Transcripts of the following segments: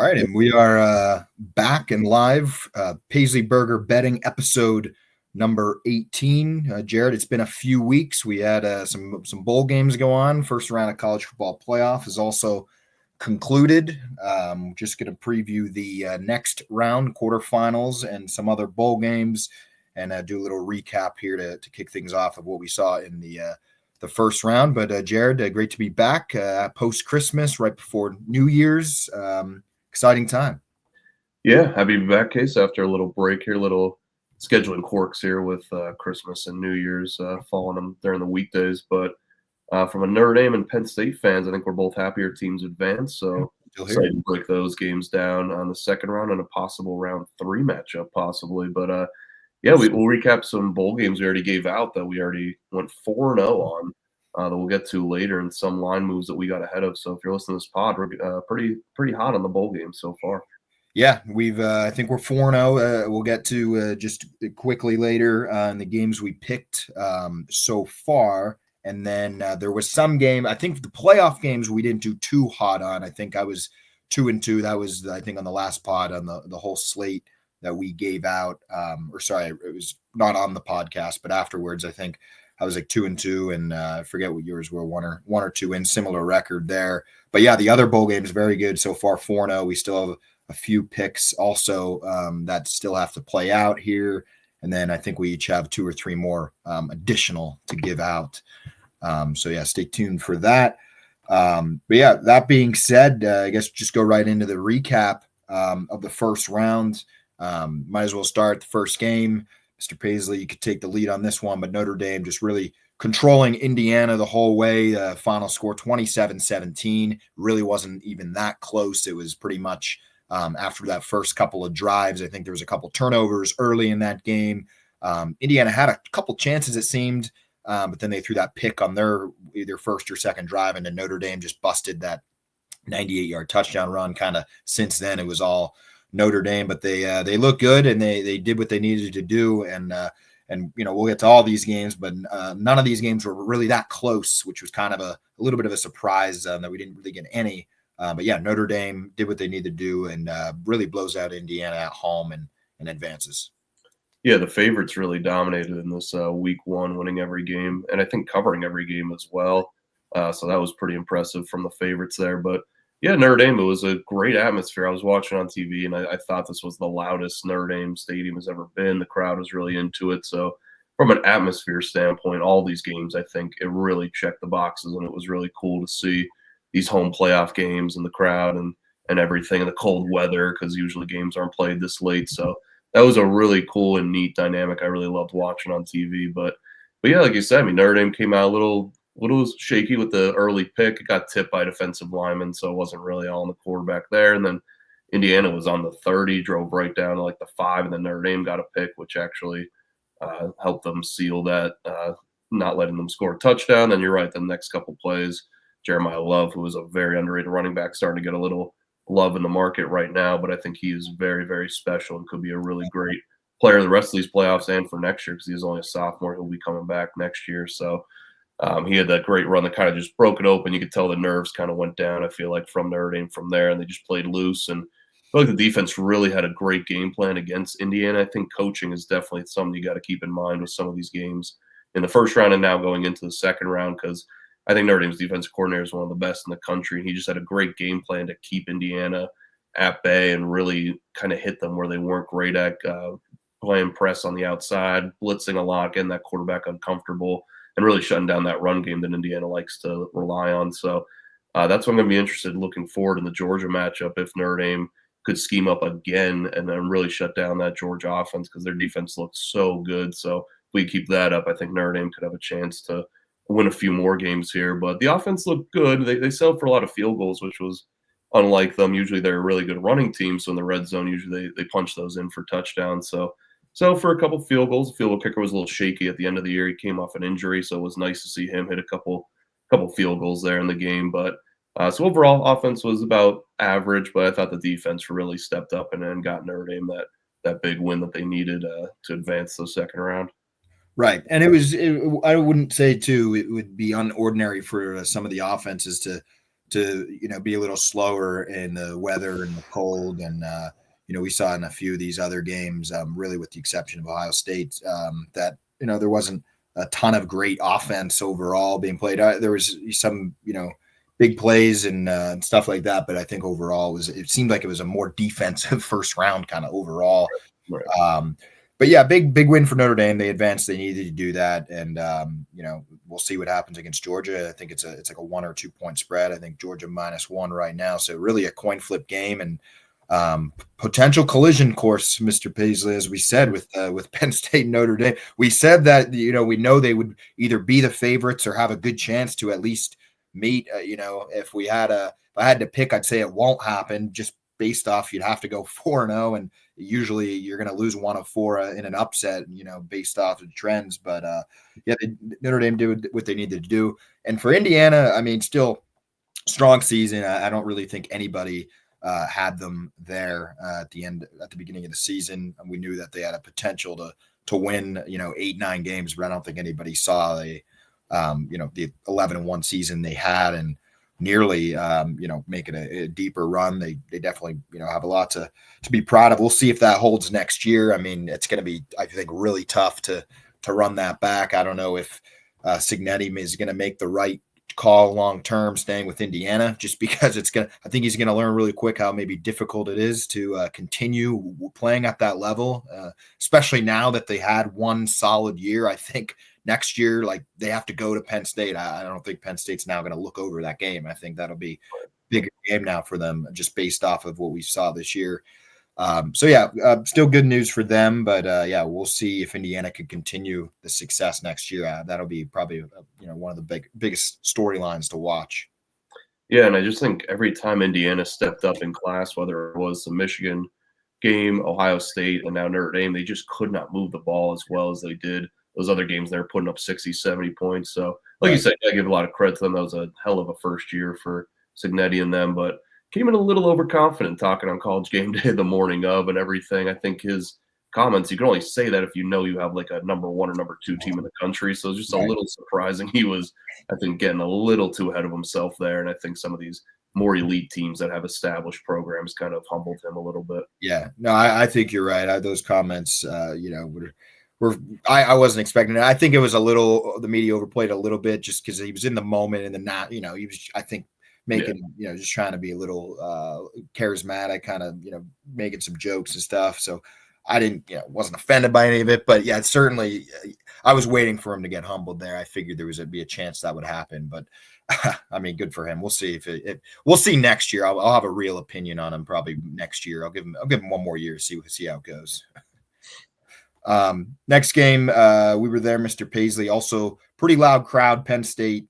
All right, and we are back and live. Paisley Burger betting episode number 18. Jared, it's been a few weeks. We had some bowl games go on. First round of college football playoff is also concluded. Just going to preview the next round, quarterfinals, and some other bowl games, and do a little recap here to kick things off of what we saw in the first round. But Jared, great to be back post Christmas, right before New Year's. Exciting time. Yeah, happy to be back, Case, after a little break here, little scheduling quirks here with Christmas and New Year's falling them during the weekdays. But from a Notre Dame and Penn State fans, I think we're both happy our teams advanced. So excited to break those games down on the second round and a possible round 3 matchup, possibly. But yeah, we'll recap some bowl games we already gave out that we already went 4-0 on. That we'll get to later, and some line moves that we got ahead of. So if you're listening to this pod, we're pretty hot on the bowl game so far. Yeah, we've I think we're 4-0. We'll get to just quickly later in the games we picked so far. And then there was some game, I think the playoff games we didn't do too hot on. I think I was 2-2. That was, I think, on the last pod on the whole slate that we gave out. It was not on the podcast, but afterwards, I think I was like 2-2, and I forget what yours were, one or two in, similar record there. But yeah, the other bowl games very good so far, 4-0. We still have a few picks also that still have to play out here, and then I think we each have 2 or 3 more additional to give out. So yeah, stay tuned for that. But yeah, that being said, I guess just go right into the recap of the first round. Might as well start the first game. Mr. Paisley, you could take the lead on this one, but Notre Dame just really controlling Indiana the whole way. Final score 27-17. Really wasn't even that close. It was pretty much after that first couple of drives. I think there was a couple turnovers early in that game. Indiana had a couple chances, it seemed, but then they threw that pick on their either first or second drive, and then Notre Dame just busted that 98-yard touchdown run. Kind of since then, it was all Notre Dame, but they look good, and they did what they needed to do, and you know, we'll get to all these games, but none of these games were really that close, which was kind of a little bit of a surprise that we didn't really get any. But yeah, Notre Dame did what they needed to do, and really blows out Indiana at home and advances. Yeah, the favorites really dominated in this week 1, winning every game, and I think covering every game as well. So that was pretty impressive from the favorites there. But yeah, Notre Dame, it was a great atmosphere. I was watching on TV, and I thought this was the loudest Notre Dame stadium has ever been. The crowd was really into it. So from an atmosphere standpoint, all these games, I think it really checked the boxes, and it was really cool to see these home playoff games and the crowd and everything, and the cold weather, because usually games aren't played this late. So that was a really cool and neat dynamic I really loved watching on TV. But yeah, like you said, I mean, Notre Dame came out a little shaky with the early pick. It got tipped by a defensive lineman, so it wasn't really all on the quarterback there. And then Indiana was on the 30, drove right down to like the 5, and then Notre Dame got a pick, which actually helped them seal that, not letting them score a touchdown. Then you're right, the next couple plays, Jeremiah Love, who is a very underrated running back, starting to get a little love in the market right now, but I think he is very, very special and could be a really great player the rest of these playoffs and for next year, because he's only a sophomore. He'll be coming back next year. So he had that great run that kind of just broke it open. You could tell the nerves kind of went down, I feel like, from Notre Dame from there, and they just played loose. And I feel like the defense really had a great game plan against Indiana. I think coaching is definitely something you got to keep in mind with some of these games in the first round and now going into the second round, because I think Notre Dame's defensive coordinator is one of the best in the country, and he just had a great game plan to keep Indiana at bay and really kind of hit them where they weren't great at, playing press on the outside, blitzing a lot, getting that quarterback uncomfortable, and really shutting down that run game that Indiana likes to rely on. So that's what I'm going to be interested in looking forward in the Georgia matchup, if Notre Dame could scheme up again and then really shut down that Georgia offense, because their defense looked so good. So if we keep that up, I think Notre Dame could have a chance to win a few more games here. But the offense looked good. They settled for a lot of field goals, which was unlike them. Usually they're a really good running team, so in the red zone, usually they punch those in for touchdowns. So for a couple field goals, the field goal kicker was a little shaky at the end of the year. He came off an injury, so it was nice to see him hit a couple field goals there in the game. But so overall, offense was about average, but I thought the defense really stepped up and got Notre Dame that big win that they needed to advance the second round. Right. And I wouldn't say, too, it would be unordinary for some of the offenses to be a little slower in the weather and the cold. And, we saw in a few of these other games, really with the exception of Ohio State, that, there wasn't a ton of great offense overall being played. There was some, big plays and stuff like that. But I think overall it seemed like it was a more defensive first round kind of overall. Right. But yeah, big win for Notre Dame. They advanced. They needed to do that, and we'll see what happens against Georgia. I think it's like a 1 or 2 point spread. I think Georgia -1 right now, so really a coin flip game and potential collision course, Mr. Paisley, as we said with Penn State and Notre Dame. We said that we know they would either be the favorites or have a good chance to at least meet. If I had to pick, I'd say it won't happen just based off you'd have to go 4-0, and usually you're going to lose 1 of 4 in an upset, based off of the trends. But Notre Dame did what they needed to do. And for Indiana, I mean, still strong season. I don't really think anybody had them there at the beginning of the season. And we knew that they had a potential to win, 8-9 games, but I don't think anybody saw the 11-1 season they had and nearly, make it a deeper run. They definitely, have a lot to be proud of. We'll see if that holds next year. I mean, it's going to be, I think, really tough to run that back. I don't know if Cignetti is going to make the right call long term staying with Indiana, just because I think he's going to learn really quick how maybe difficult it is to continue playing at that level, especially now that they had one solid year. I think next year, like, they have to go to Penn State. I don't think Penn State's now going to look over that game. I think that'll be a bigger game now for them, just based off of what we saw this year. Still good news for them, but we'll see if Indiana can continue the success next year. That'll be probably one of the biggest storylines to watch. Yeah, and I just think every time Indiana stepped up in class, whether it was the Michigan game, Ohio State, and now Notre Dame, they just could not move the ball as well as they did those other games. They were putting up 60, 70 points. So, like you said, I give a lot of credit to them. That was a hell of a first year for Cignetti and them, but came in a little overconfident talking on College Game Day the morning of and everything. I think his comments, you can only say that if you know you have like a number 1 or number 2 team in the country. So it's just a little surprising. He was, I think, getting a little too ahead of himself there. And I think some of these more elite teams that have established programs kind of humbled him a little bit. Yeah, no, I think you're right. Those comments, I wasn't expecting it. I think it was the media overplayed a little bit just because he was in the moment and he was, I think, making, just trying to be a little charismatic, kind of, making some jokes and stuff. So I wasn't offended by any of it, but yeah, certainly I was waiting for him to get humbled there. I figured there would be a chance that would happen, but I mean, good for him. We'll see we'll see next year. I'll have a real opinion on him probably next year. I'll give him 1 more year to see how it goes. Next game, we were there, Mr. Paisley. Also pretty loud crowd. Penn State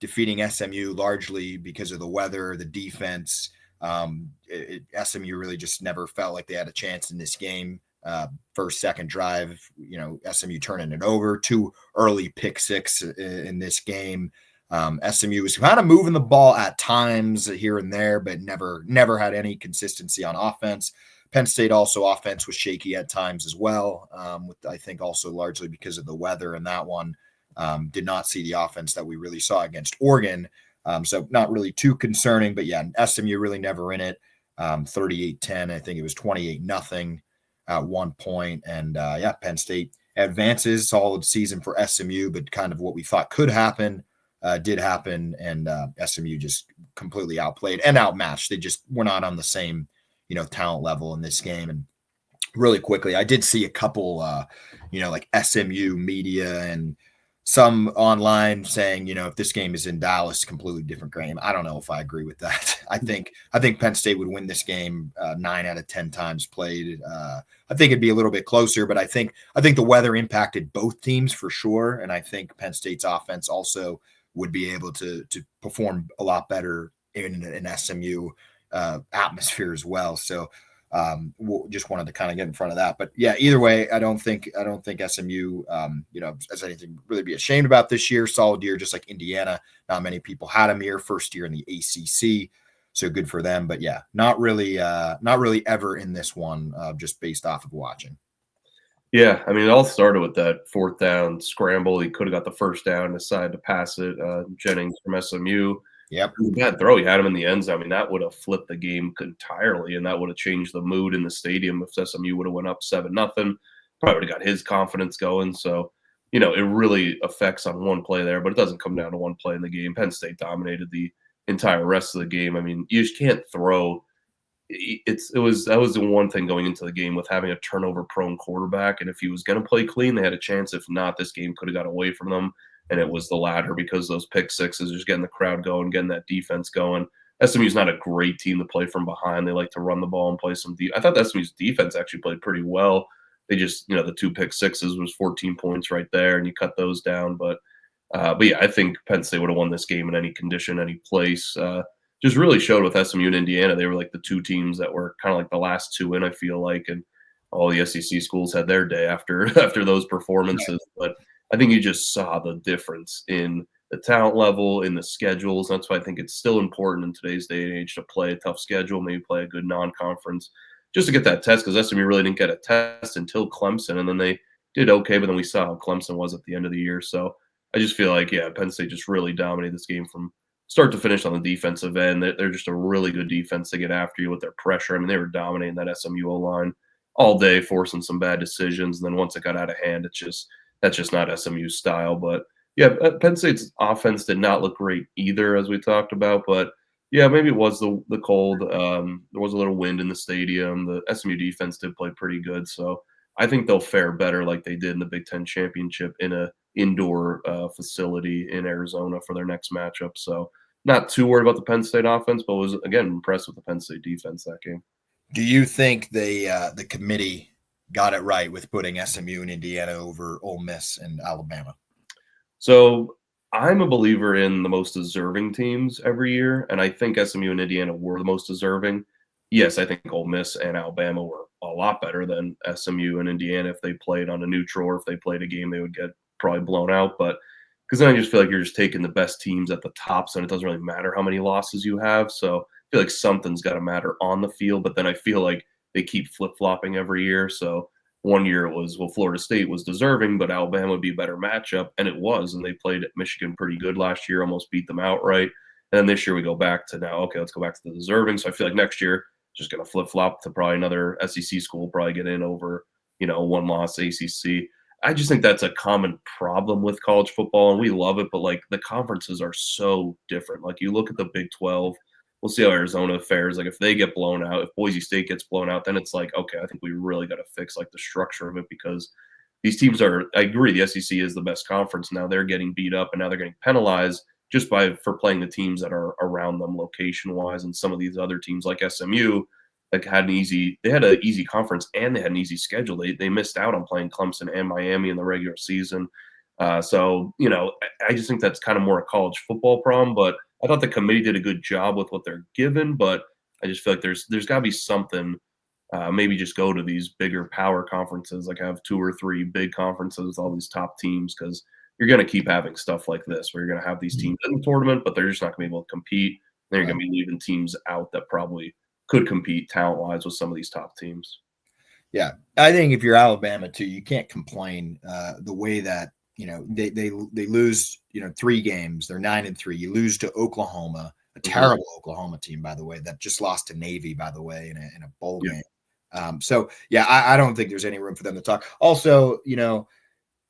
defeating SMU largely because of the weather, the defense. SMU really just never felt like they had a chance in this game. First, second drive, SMU turning it over. 2 early pick six in this game. SMU was kind of moving the ball at times here and there, but never had any consistency on offense. Penn State also offense was shaky at times as well, I think also largely because of the weather, and that one did not see the offense that we really saw against Oregon. So not really too concerning, but yeah, SMU really never in it. 38-10, I think it was 28-0 at one point. And Penn State advances, solid season for SMU, but kind of what we thought could happen did happen, and SMU just completely outplayed and outmatched. They just were not on the same talent level in this game. And really quickly, I did see a couple like SMU media and some online saying, if this game is in Dallas, completely different game. I don't know if I agree with that. I think Penn State would win this game 9 out of 10 times played. I think it'd be a little bit closer, but I think the weather impacted both teams for sure. And I think Penn State's offense also would be able to perform a lot better in an SMU atmosphere as well. So just wanted to kind of get in front of that, but yeah, either way, I don't think SMU, has anything really be ashamed about this year. Solid year, just like Indiana. Not many people had them here, first year in the ACC, so good for them. But yeah, not really ever in this one, just based off of watching. Yeah, I mean, it all started with that 4th down scramble. He could have got the first down, decided to pass it. Jennings from SMU Yep. It was a bad throw. He had him in the end zone. I mean, that would have flipped the game entirely, and that would have changed the mood in the stadium if SMU would have went up 7-0. Probably would have got his confidence going. So, it really affects on one play there, but it doesn't come down to one play in the game. Penn State dominated the entire rest of the game. I mean, you just can't throw. That was the one thing going into the game with having a turnover prone quarterback, and if he was going to play clean, they had a chance. If not, this game could have got away from them, and it was the latter because those pick sixes, just getting the crowd going, getting that defense going. SMU's not a great team to play from behind. They like to run the ball and play some deep. I thought SMU's defense actually played pretty well. They just, the two pick sixes was 14 points right there, and you cut those down. But yeah, I think Penn State would have won this game in any condition, any place. Just really showed with SMU and Indiana. They were like the two teams that were kind of like the last two in, I feel like, and all the SEC schools had their day after after those performances. But I think you just saw the difference in the talent level, in the schedules. That's why I think it's still important in today's day and age to play a tough schedule, maybe play a good non-conference, just to get that test, because SMU really didn't get a test until Clemson, and then they did okay, but then we saw how Clemson was at the end of the year. So I just feel like, yeah, Penn State just really dominated this game from start to finish on the defensive end. They're just a really good defense to get after you with their pressure. I mean, they were dominating that SMU line all day, forcing some bad decisions. And then once it got out of hand, that's just not SMU's style. But yeah, Penn State's offense did not look great either, as we talked about. But yeah, maybe it was the cold. There was a little wind in the stadium. The SMU defense did play pretty good. So I think they'll fare better like they did in the Big Ten championship in a indoor facility in Arizona for their next matchup. So not too worried about the Penn State offense, but was again impressed with the Penn State defense that game. Do you think the committee got it right with putting SMU and Indiana over Ole Miss and Alabama? So I'm a believer in the most deserving teams every year, and I think SMU and Indiana were the most deserving. Yes, I think Ole Miss and Alabama were a lot better than SMU and Indiana if they played on a neutral, or if they played a game they would get probably blown out. But because then I just feel like you're just taking the best teams at the tops, and it doesn't really matter how many losses you have. So I feel like something's got to matter on the field, but then I feel like they keep flip-flopping every year. So one year it was, well, Florida State was deserving, but Alabama would be a better matchup, and it was. And they played at Michigan pretty good last year, almost beat them outright. And then this year we go back to now, okay, let's go back to the deserving. So I feel like next year just going to flip-flop to probably another SEC school, probably get in over, one loss ACC. I just think that's a common problem with college football, and we love it, but like the conferences are so different. Like you look at the Big 12, we'll see how Arizona fares. Like if they get blown out, if Boise State gets blown out, then it's like, okay, I think we really got to fix like the structure of it, because these teams are, I agree, the SEC is the best conference. Now they're getting beat up, and now they're getting penalized just for playing the teams that are around them location wise. And some of these other teams like SMU, like had an easy conference, and they had an easy schedule. They missed out on playing Clemson and Miami in the regular season. So I just think that's kind of more a college football problem. But I thought the committee did a good job with what they're given. But I just feel like there's got to be something. Maybe just go to these bigger power conferences, like have 2 or 3 big conferences with all these top teams, because you're going to keep having stuff like this where you're going to have these teams in the tournament, but they're just not going to be able to compete. Then you're going to be leaving teams out that probably could compete talent-wise with some of these top teams. Yeah, I think if you're Alabama too, you can't complain the way that they lose 3 games. They're 9-3. You lose to Oklahoma, a terrible Oklahoma team, by the way, that just lost to Navy, by the way, in a bowl game. So yeah, I don't think there's any room for them to talk. Also,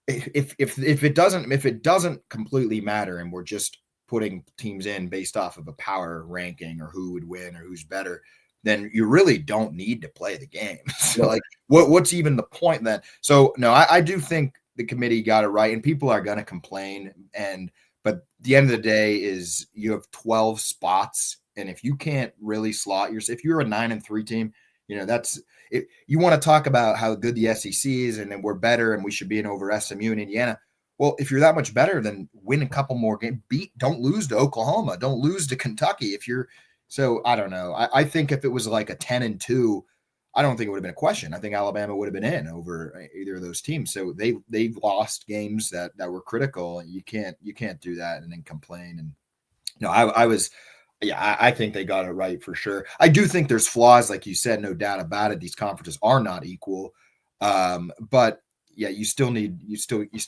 if it doesn't completely matter, and we're just putting teams in based off of a power ranking or who would win or who's better, then you really don't need to play the game. So like what's even the point then? So no, I do think the committee got it right, and people are going to complain. But the end of the day is you have 12 spots. And if you can't really slot yourself, if you're a 9-3 team, that's it. You want to talk about how good the SEC is and then we're better and we should be in over SMU and Indiana. Well, if you're that much better, then win a couple more games. Don't lose to Oklahoma. Don't lose to Kentucky. So I don't know. I think if it was like a 10-2, I don't think it would have been a question. I think Alabama would have been in over either of those teams. So they've lost games that were critical. You can't do that and then complain. And I think they got it right for sure. I do think there's flaws, like you said, no doubt about it. These conferences are not equal. But yeah, you still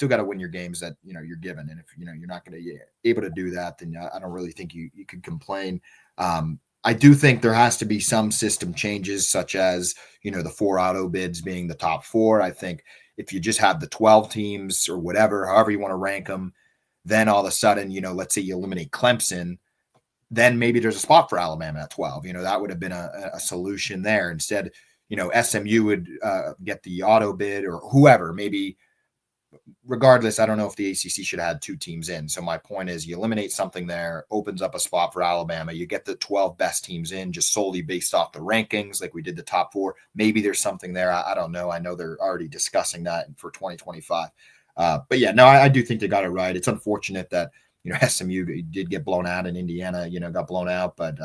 got to win your games that you're given, and if you're not going to be able to do that, then I don't really think you could complain. I do think there has to be some system changes, such as the 4 auto bids being the top 4. I think if you just have the 12 teams or whatever, however you want to rank them, then all of a sudden, let's say you eliminate Clemson, then maybe there's a spot for Alabama at 12. That would have been a solution there. Instead, SMU would get the auto bid, or whoever. Maybe regardless, I don't know if the ACC should have had 2 teams in. So my point is, you eliminate something there, opens up a spot for Alabama. You get the 12 best teams in just solely based off the rankings, like we did the top 4. Maybe there's something there. I don't know. I know they're already discussing that for 2025. But yeah, no, I do think they got it right. It's unfortunate that SMU did get blown out, and Indiana got blown out, but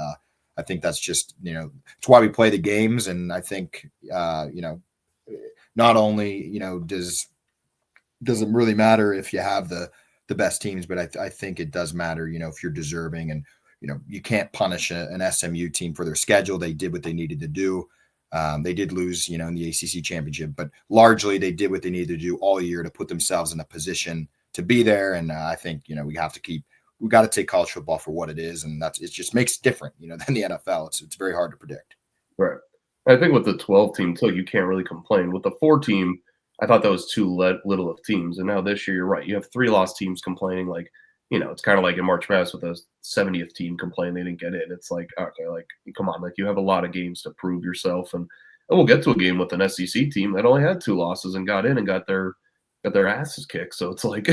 I think that's just it's why we play the games. And I think not only doesn't really matter if you have the best teams, but I think it does matter if you're deserving. And you can't punish an SMU team for their schedule. They did what they needed to do. They did lose in the ACC championship, but largely they did what they needed to do all year to put themselves in a position to be there. And I think we got to take college football for what it is, and it just makes it different than the NFL. It's very hard to predict. Right. I think with the 12 team too, you can't really complain. With the 4 team, I thought that was too little of teams. And now this year, you're right. You have 3 lost teams complaining. Like, it's kind of like in March Madness with the 70th team complaining they didn't get in. It's like, okay, like, come on. Like, you have a lot of games to prove yourself. And we'll get to a game with an SEC team that only had 2 losses and got in and got their asses kicked. So it's like,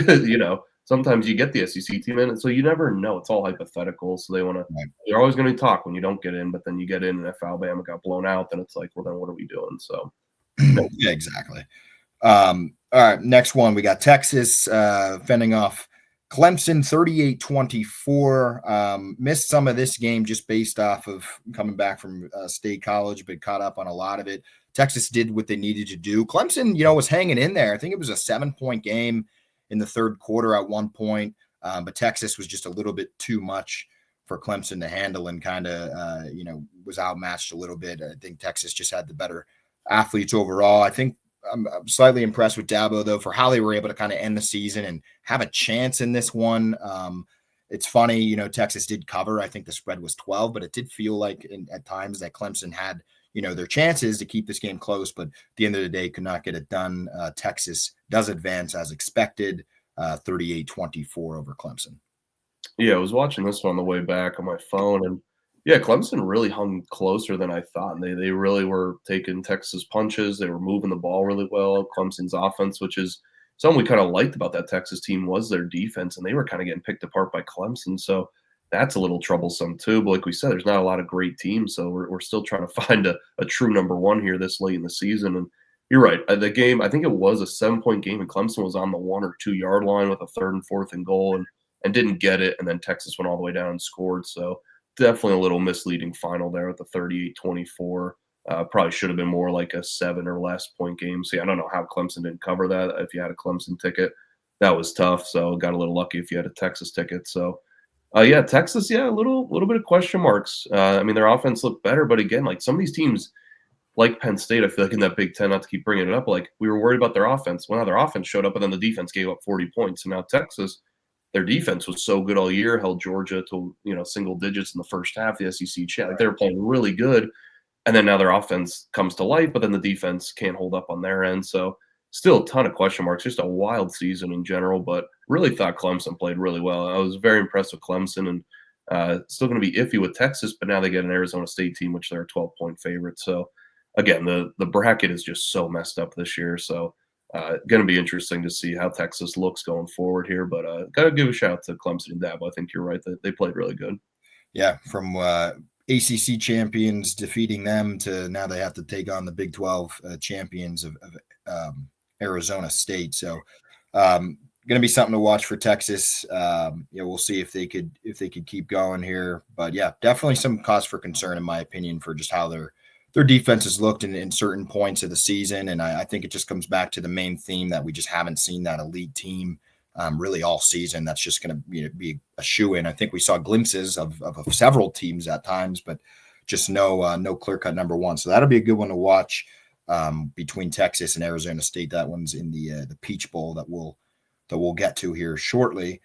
sometimes you get the SEC team in. And so you never know. It's all hypothetical. So they want to, You're always going to talk when you don't get in, but then you get in, and if Alabama got blown out, then it's like, well, then what are we doing? So, yeah, exactly. All right, next one. We got Texas fending off Clemson 38-24. Missed some of this game just based off of coming back from State College, but caught up on a lot of it. Texas did what they needed to do. Clemson, was hanging in there. I think it was a 7-point game in the third quarter at one point, but Texas was just a little bit too much for Clemson to handle, and kind of, was outmatched a little bit. I think Texas just had the better athletes overall. I think I'm slightly impressed with Dabo, though, for how they were able to kind of end the season and have a chance in this one. It's funny, Texas did cover. I think the spread was 12, but it did feel like at times that Clemson had, their chances to keep this game close, but at the end of the day, could not get it done. Texas does advance as expected, 38-24 over Clemson. Yeah, I was watching this one on the way back on my phone, and yeah, Clemson really hung closer than I thought. And they really were taking Texas punches. They were moving the ball really well. Clemson's offense, which is something we kind of liked about that Texas team, was their defense, and they were kind of getting picked apart by Clemson. So that's a little troublesome too. But like we said, there's not a lot of great teams, so we're still trying to find a true number one here this late in the season. And you're right. The game, I think it was a 7-point game, and Clemson was on the 1 or 2 yard line with a 3rd and 4th and goal, and didn't get it. And then Texas went all the way down and scored. So definitely a little misleading final there with the 38-24. Probably should have been more like a 7 or less point game. So yeah, I don't know how Clemson didn't cover that. If you had a Clemson ticket, that was tough. So got a little lucky if you had a Texas ticket. So yeah, Texas, yeah, a little bit of question marks. I mean, their offense looked better, but again, like some of these teams, like Penn State, I feel like in that Big Ten, not to keep bringing it up, like we were worried about their offense. Well, now their offense showed up, and then the defense gave up 40 points. And now Texas, their defense was so good all year, held Georgia to single digits in the first half. The SEC chat, like they were playing really good, and then now their offense comes to life, but then the defense can't hold up on their end. So still a ton of question marks. Just a wild season in general, but really thought Clemson played really well. I was very impressed with Clemson, and still going to be iffy with Texas, but now they get an Arizona State team, which they're a 12-point favorite. So again, the bracket is just so messed up this year. So going to be interesting to see how Texas looks going forward here, but got to give a shout out to Clemson and Dabo. I think you're right that they played really good. Yeah, from ACC champions defeating them to now they have to take on the Big 12 champions of Arizona State. So going to be something to watch for Texas. We'll see if they could keep going here, but yeah, definitely some cause for concern in my opinion for just how their defense has looked in certain points of the season. And I think it just comes back to the main theme that we just haven't seen that elite team really all season. That's just going to be a shoe-in. I think we saw glimpses of several teams at times, but just no clear-cut number one. So that'll be a good one to watch. between Texas and Arizona State. That one's in the Peach Bowl that we'll get to here shortly.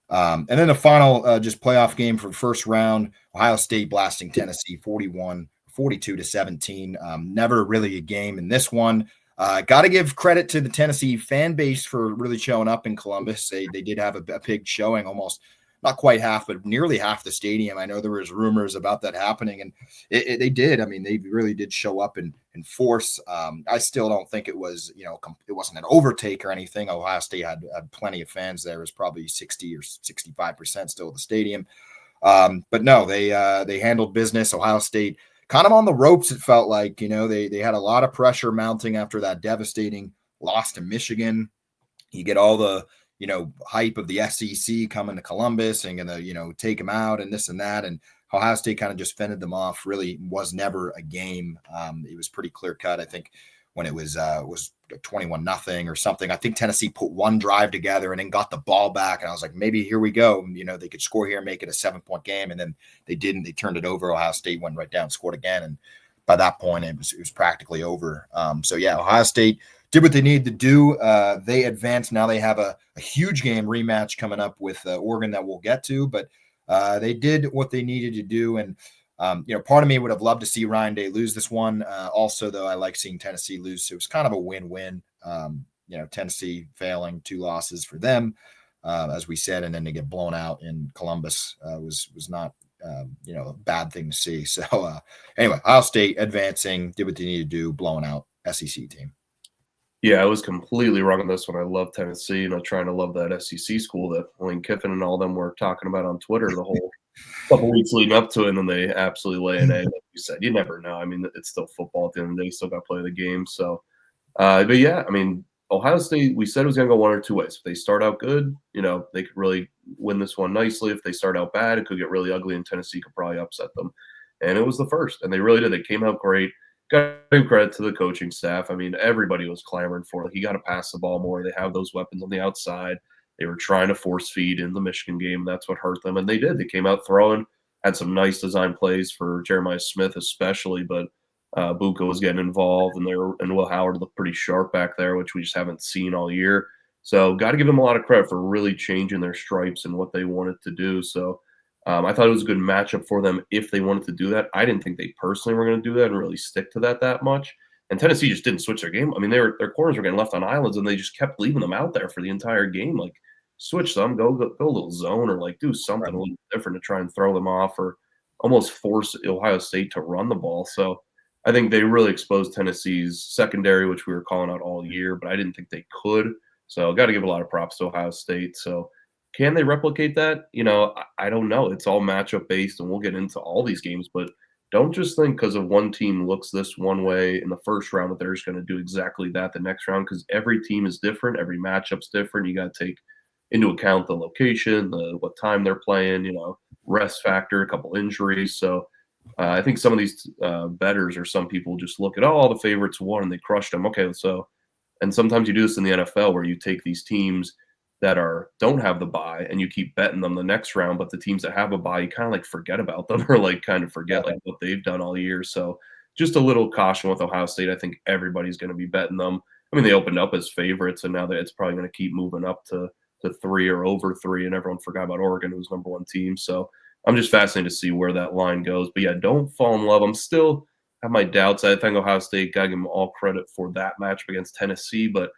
And then the final just playoff game for first round, Ohio State blasting Tennessee 42-17. Never really a game in this one. Got to give credit to the Tennessee fan base for really showing up in Columbus. They did have a big showing, almost not quite half, but nearly half the stadium. I know there was rumors about that happening, and they did. I mean, they really did show up in force. I still don't think it was, it wasn't an overtake or anything. Ohio State had plenty of fans there. It was probably 60 or 65% still at the stadium. But no, they handled business. Ohio State kind of on the ropes, it felt like. They had a lot of pressure mounting after that devastating loss to Michigan. You get all the hype of the SEC coming to Columbus and gonna take them out and this and that, and Ohio State kind of just fended them off. Really was never a game. It was pretty clear cut. I think when it was 21-0 or something, I think Tennessee put one drive together and then got the ball back, and I was like, maybe here we go. They could score here and make it a 7-point game, and then they didn't. They turned it over. Ohio State went right down, scored again, and by that point it was practically over. So yeah, Ohio State did what they needed to do. They advanced. Now they have a huge game rematch coming up with Oregon that we'll get to, but they did what they needed to do. And, part of me would have loved to see Ryan Day lose this one. Also, though, I like seeing Tennessee lose. So it was kind of a win-win. Tennessee failing, 2 losses for them, as we said, and then to get blown out in Columbus was not, a bad thing to see. So anyway, Ohio State advancing, did what they needed to do, blowing out SEC team. Yeah, I was completely wrong on this one. I love Tennessee, and I'm trying to love that SEC school that Lane Kiffin and all them were talking about on Twitter the whole couple weeks leading up to it, and then they absolutely lay an egg. Like you said, you never know. I mean, it's still football at the end of the day. You still got to play the game. So, but yeah, I mean, Ohio State, we said it was going to go one or two ways. If they start out good, they could really win this one nicely. If they start out bad, it could get really ugly, and Tennessee could probably upset them. And it was the first, and they really did. They came out great. Got to give credit to the coaching staff. I mean, everybody was clamoring for it. You got to pass the ball more. They have those weapons on the outside. They were trying to force feed in the Michigan game. That's what hurt them, and they did. They came out throwing, had some nice design plays for Jeremiah Smith especially, but Buka was getting involved, and Will Howard looked pretty sharp back there, which we just haven't seen all year. So got to give them a lot of credit for really changing their stripes and what they wanted to do. So I thought it was a good matchup for them if they wanted to do that. I didn't think they personally were going to do that and really stick to that much. And Tennessee just didn't switch their game. I mean, their corners were getting left on islands, and they just kept leaving them out there for the entire game. Like, switch them, go a little zone, or like do something a little different to try and throw them off, or almost force Ohio State to run the ball. So I think they really exposed Tennessee's secondary, which we were calling out all year, but I didn't think they could. So got to give a lot of props to Ohio State. So can they replicate that? I don't know. It's all matchup based, and we'll get into all these games, but don't just think because of one team looks this one way in the first round that they're just going to do exactly that the next round, because every team is different. Every matchup's different. You got to take into account the location, what time they're playing, rest factor, a couple injuries. So I think some of these bettors or some people just look at, all the favorites won and they crushed them. Okay, so and sometimes you do this in the NFL where you take these teams that don't have the bye and you keep betting them the next round, but the teams that have a bye, you kind of like forget about them or like kind of forget like what they've done all year. So just a little caution with Ohio State. I think everybody's going to be betting them. I mean, they opened up as favorites, and now that it's probably going to keep moving up to 3 or over 3, and everyone forgot about Oregon, who's number 1 team. So I'm just fascinated to see where that line goes. But yeah, don't fall in love. I'm still have my doubts. I think Ohio State got to give them all credit for that matchup against Tennessee, but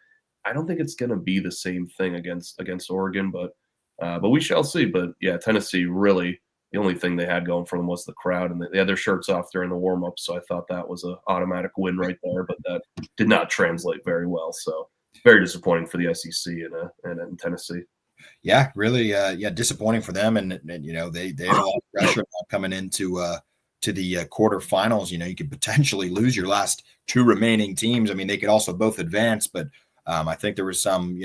I don't think it's going to be the same thing against Oregon. But we shall see. But yeah, Tennessee really, the only thing they had going for them was the crowd, and they had their shirts off during the warm-up. So I thought that was an automatic win right there, but that did not translate very well. So very disappointing for the SEC and Tennessee. Yeah, really, disappointing for them, and they have a lot of pressure coming into to the quarterfinals. You could potentially lose your last 2 remaining teams. I mean, they could also both advance, but I think there was some,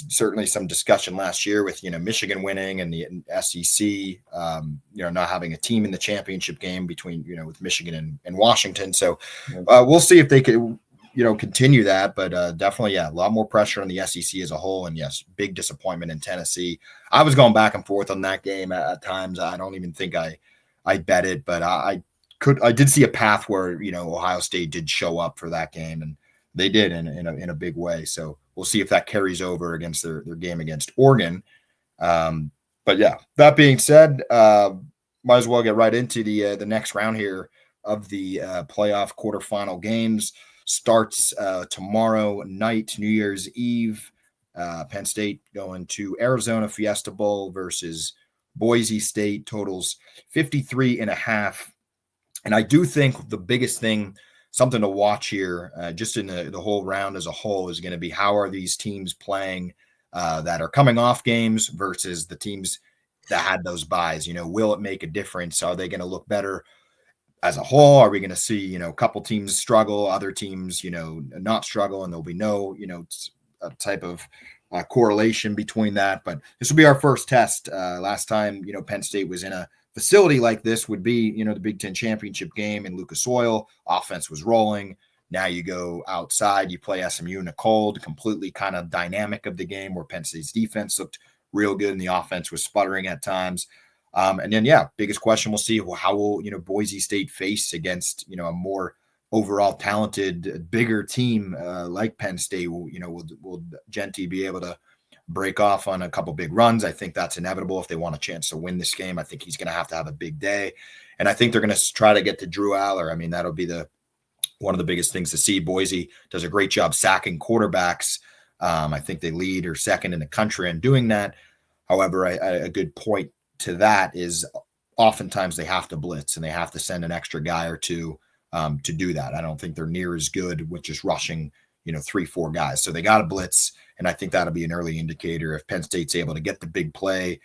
certainly some discussion last year with Michigan winning and the SEC, not having a team in the championship game between with Michigan and Washington. So we'll see if they could continue that, but definitely, a lot more pressure on the SEC as a whole. And yes, big disappointment in Tennessee. I was going back and forth on that game at times. I don't even think I bet it, but I I did see a path where, Ohio State did show up for that game, and they did in a big way. So we'll see if that carries over against their game against Oregon. But yeah, that being said, might as well get right into the next round here of the playoff quarterfinal games. Starts tomorrow night, New Year's Eve. Penn State going to Arizona Fiesta Bowl versus Boise State. Totals 53.5. And I do think the biggest thing, something to watch here, just in the whole round as a whole, is going to be how are these teams playing that are coming off games versus the teams that had those buys. Will it make a difference? Are they going to look better as a whole? Are we going to see, a couple teams struggle, other teams, not struggle, and there'll be no, a type of correlation between that? But this will be our first test. Last time, Penn State was in a facility like this would be, the Big Ten championship game in Lucas Oil. Offense was rolling. Now you go outside, you play SMU in the cold, completely kind of dynamic of the game where Penn State's defense looked real good and the offense was sputtering at times. And then, biggest question we'll see, how will, Boise State face against, a more overall talented, bigger team like Penn State? Will Genty be able to break off on a couple big runs? I think that's inevitable if they want a chance to win this game. I think he's going to have a big day. And I think they're going to try to get to Drew Aller. I mean, that'll be one of the biggest things to see. Boise does a great job sacking quarterbacks. I think they lead or second in the country in doing that. However, a good point to that is oftentimes they have to blitz and they have to send an extra guy or two to do that. I don't think they're near as good with just rushing, 3-4 guys. So they got to blitz. And I think that'll be an early indicator if Penn State's able to get the big play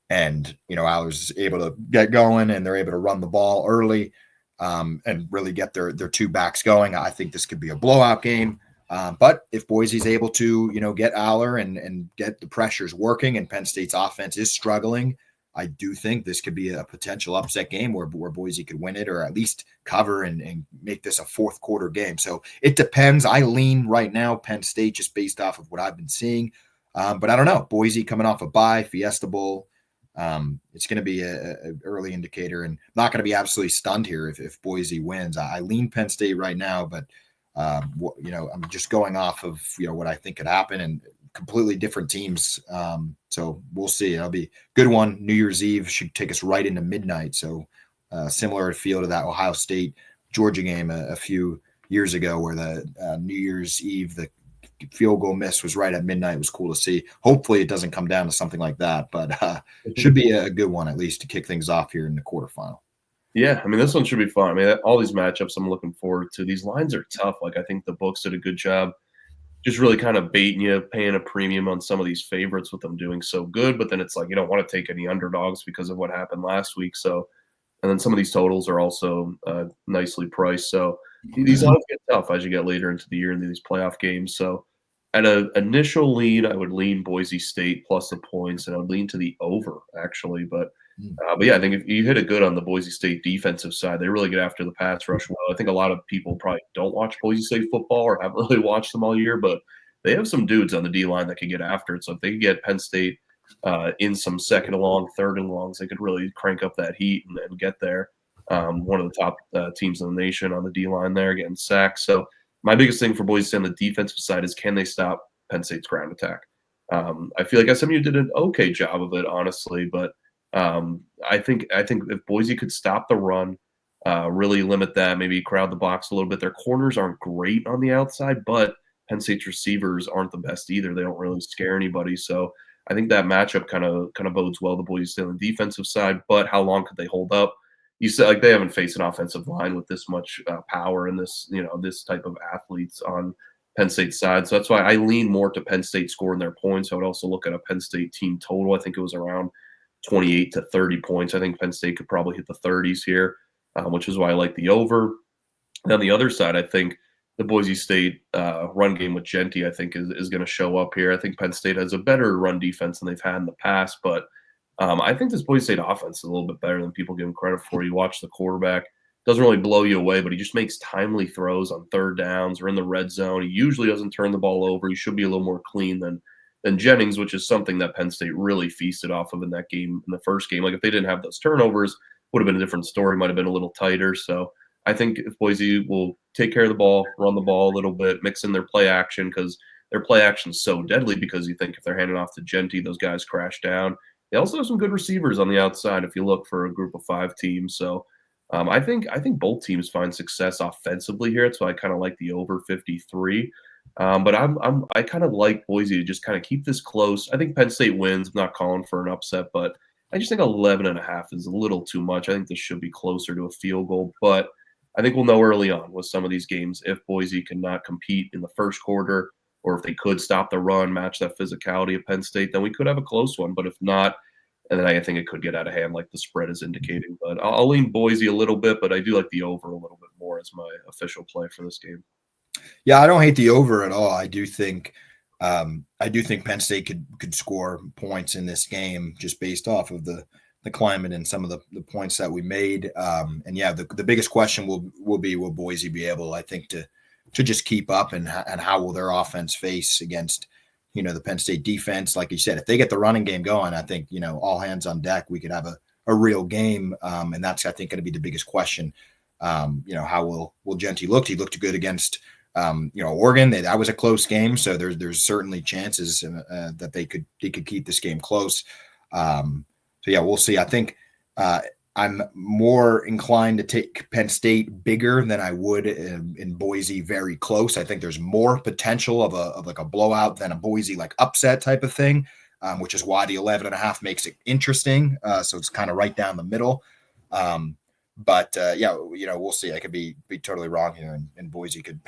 and, Aller's able to get going and they're able to run the ball early and really get their two backs going. I think this could be a blowout game. But if Boise's able to, get Aller and get the pressures working and Penn State's offense is struggling, I do think this could be a potential upset game where Boise could win it or at least cover and make this a fourth quarter game. So it depends. I lean right now Penn State just based off of what I've been seeing. But I don't know. Boise coming off a bye, Fiesta Bowl. It's going to be a early indicator, and I'm not going to be absolutely stunned here if Boise wins. I lean Penn State right now, but I'm just going off of what I think could happen and completely different teams. So we'll see. It'll be a good one. New Year's Eve should take us right into midnight. So similar feel to that Ohio State Georgia game a few years ago where the New Year's Eve, the field goal miss was right at midnight. It was cool to see. Hopefully it doesn't come down to something like that, but it should be a good one at least to kick things off here in the quarterfinal. Yeah, I mean, this one should be fun. I mean, all these matchups I'm looking forward to. These lines are tough. Like, I think the books did a good job just really kind of baiting you, paying a premium on some of these favorites with them doing so good. But then it's like you don't want to take any underdogs because of what happened last week. So, and then some of these totals are also nicely priced. So these lines get tough as you get later into the year into these playoff games. So at an initial lean, I would lean Boise State plus the points, and I would lean to the over actually. But yeah, I think if you hit it good on the Boise State defensive side, they really get after the pass rush well. I think a lot of people probably don't watch Boise State football or haven't really watched them all year, but they have some dudes on the D line that can get after it. So if they could get Penn State in some second and long, third and longs, they could really crank up that heat and get there. One of the top teams in the nation on the D line there, getting sacked. So my biggest thing for Boise State on the defensive side is can they stop Penn State's ground attack? I feel like SMU did an okay job of it, honestly, but I think if Boise could stop the run, really limit that, maybe crowd the box a little bit. Their corners aren't great on the outside, but Penn State's receivers aren't the best either. They don't really scare anybody. So I think that matchup kind of bodes well to Boise State on the defensive side. But how long could they hold up? You said like they haven't faced an offensive line with this much power and this this type of athletes on Penn State's side. So that's why I lean more to Penn State scoring their points. I would also look at a Penn State team total. I think it was around 28 to 30 points. I think Penn State could probably hit the 30s here, which is why I like the over. And on the other side, I think the Boise State run game with Genty, I think, is going to show up here. I think Penn State has a better run defense than they've had in the past, but I think this Boise State offense is a little bit better than people give him credit for. You watch the quarterback, doesn't really blow you away, but he just makes timely throws on third downs or in the red zone. He usually doesn't turn the ball over. He should be a little more clean than Jennings, which is something that Penn State really feasted off of in that game, in the first game. Like if they didn't have those turnovers, would have been a different story, might have been a little tighter. So I think if Boise will take care of the ball, run the ball a little bit, mix in their play action, because their play action is so deadly, because you think if they're handing off to Genty, those guys crash down. They also have some good receivers on the outside if you look for a group of 5 team. So I think both teams find success offensively here. So I kind of like the over 53. But I kind of like Boise to just kind of keep this close. I think Penn State wins. I'm not calling for an upset, but I just think 11.5 is a little too much. I think this should be closer to a field goal, but I think we'll know early on with some of these games if Boise cannot compete in the first quarter, or if they could stop the run, match that physicality of Penn State, then we could have a close one. But if not, and then I think it could get out of hand, like the spread is indicating. But I'll lean Boise a little bit, but I do like the over a little bit more as my official play for this game. Yeah, I don't hate the over at all. I do think Penn State could score points in this game just based off of the climate and some of the points that we made. And yeah, the biggest question will be, will Boise be able, I think, to just keep up, and how will their offense face against the Penn State defense? Like you said, if they get the running game going, I think all hands on deck, we could have a real game, and that's, I think, going to be the biggest question. How will Genty look? He looked good against Oregon. That was a close game, so there's certainly chances that they could keep this game close. So yeah, we'll see. I think I'm more inclined to take Penn State bigger than I would in Boise very close. I think there's more potential of like a blowout than a Boise like upset type of thing, which is why the 11.5 makes it interesting. So it's kind of right down the middle. But yeah, we'll see. I could be totally wrong here, and Boise could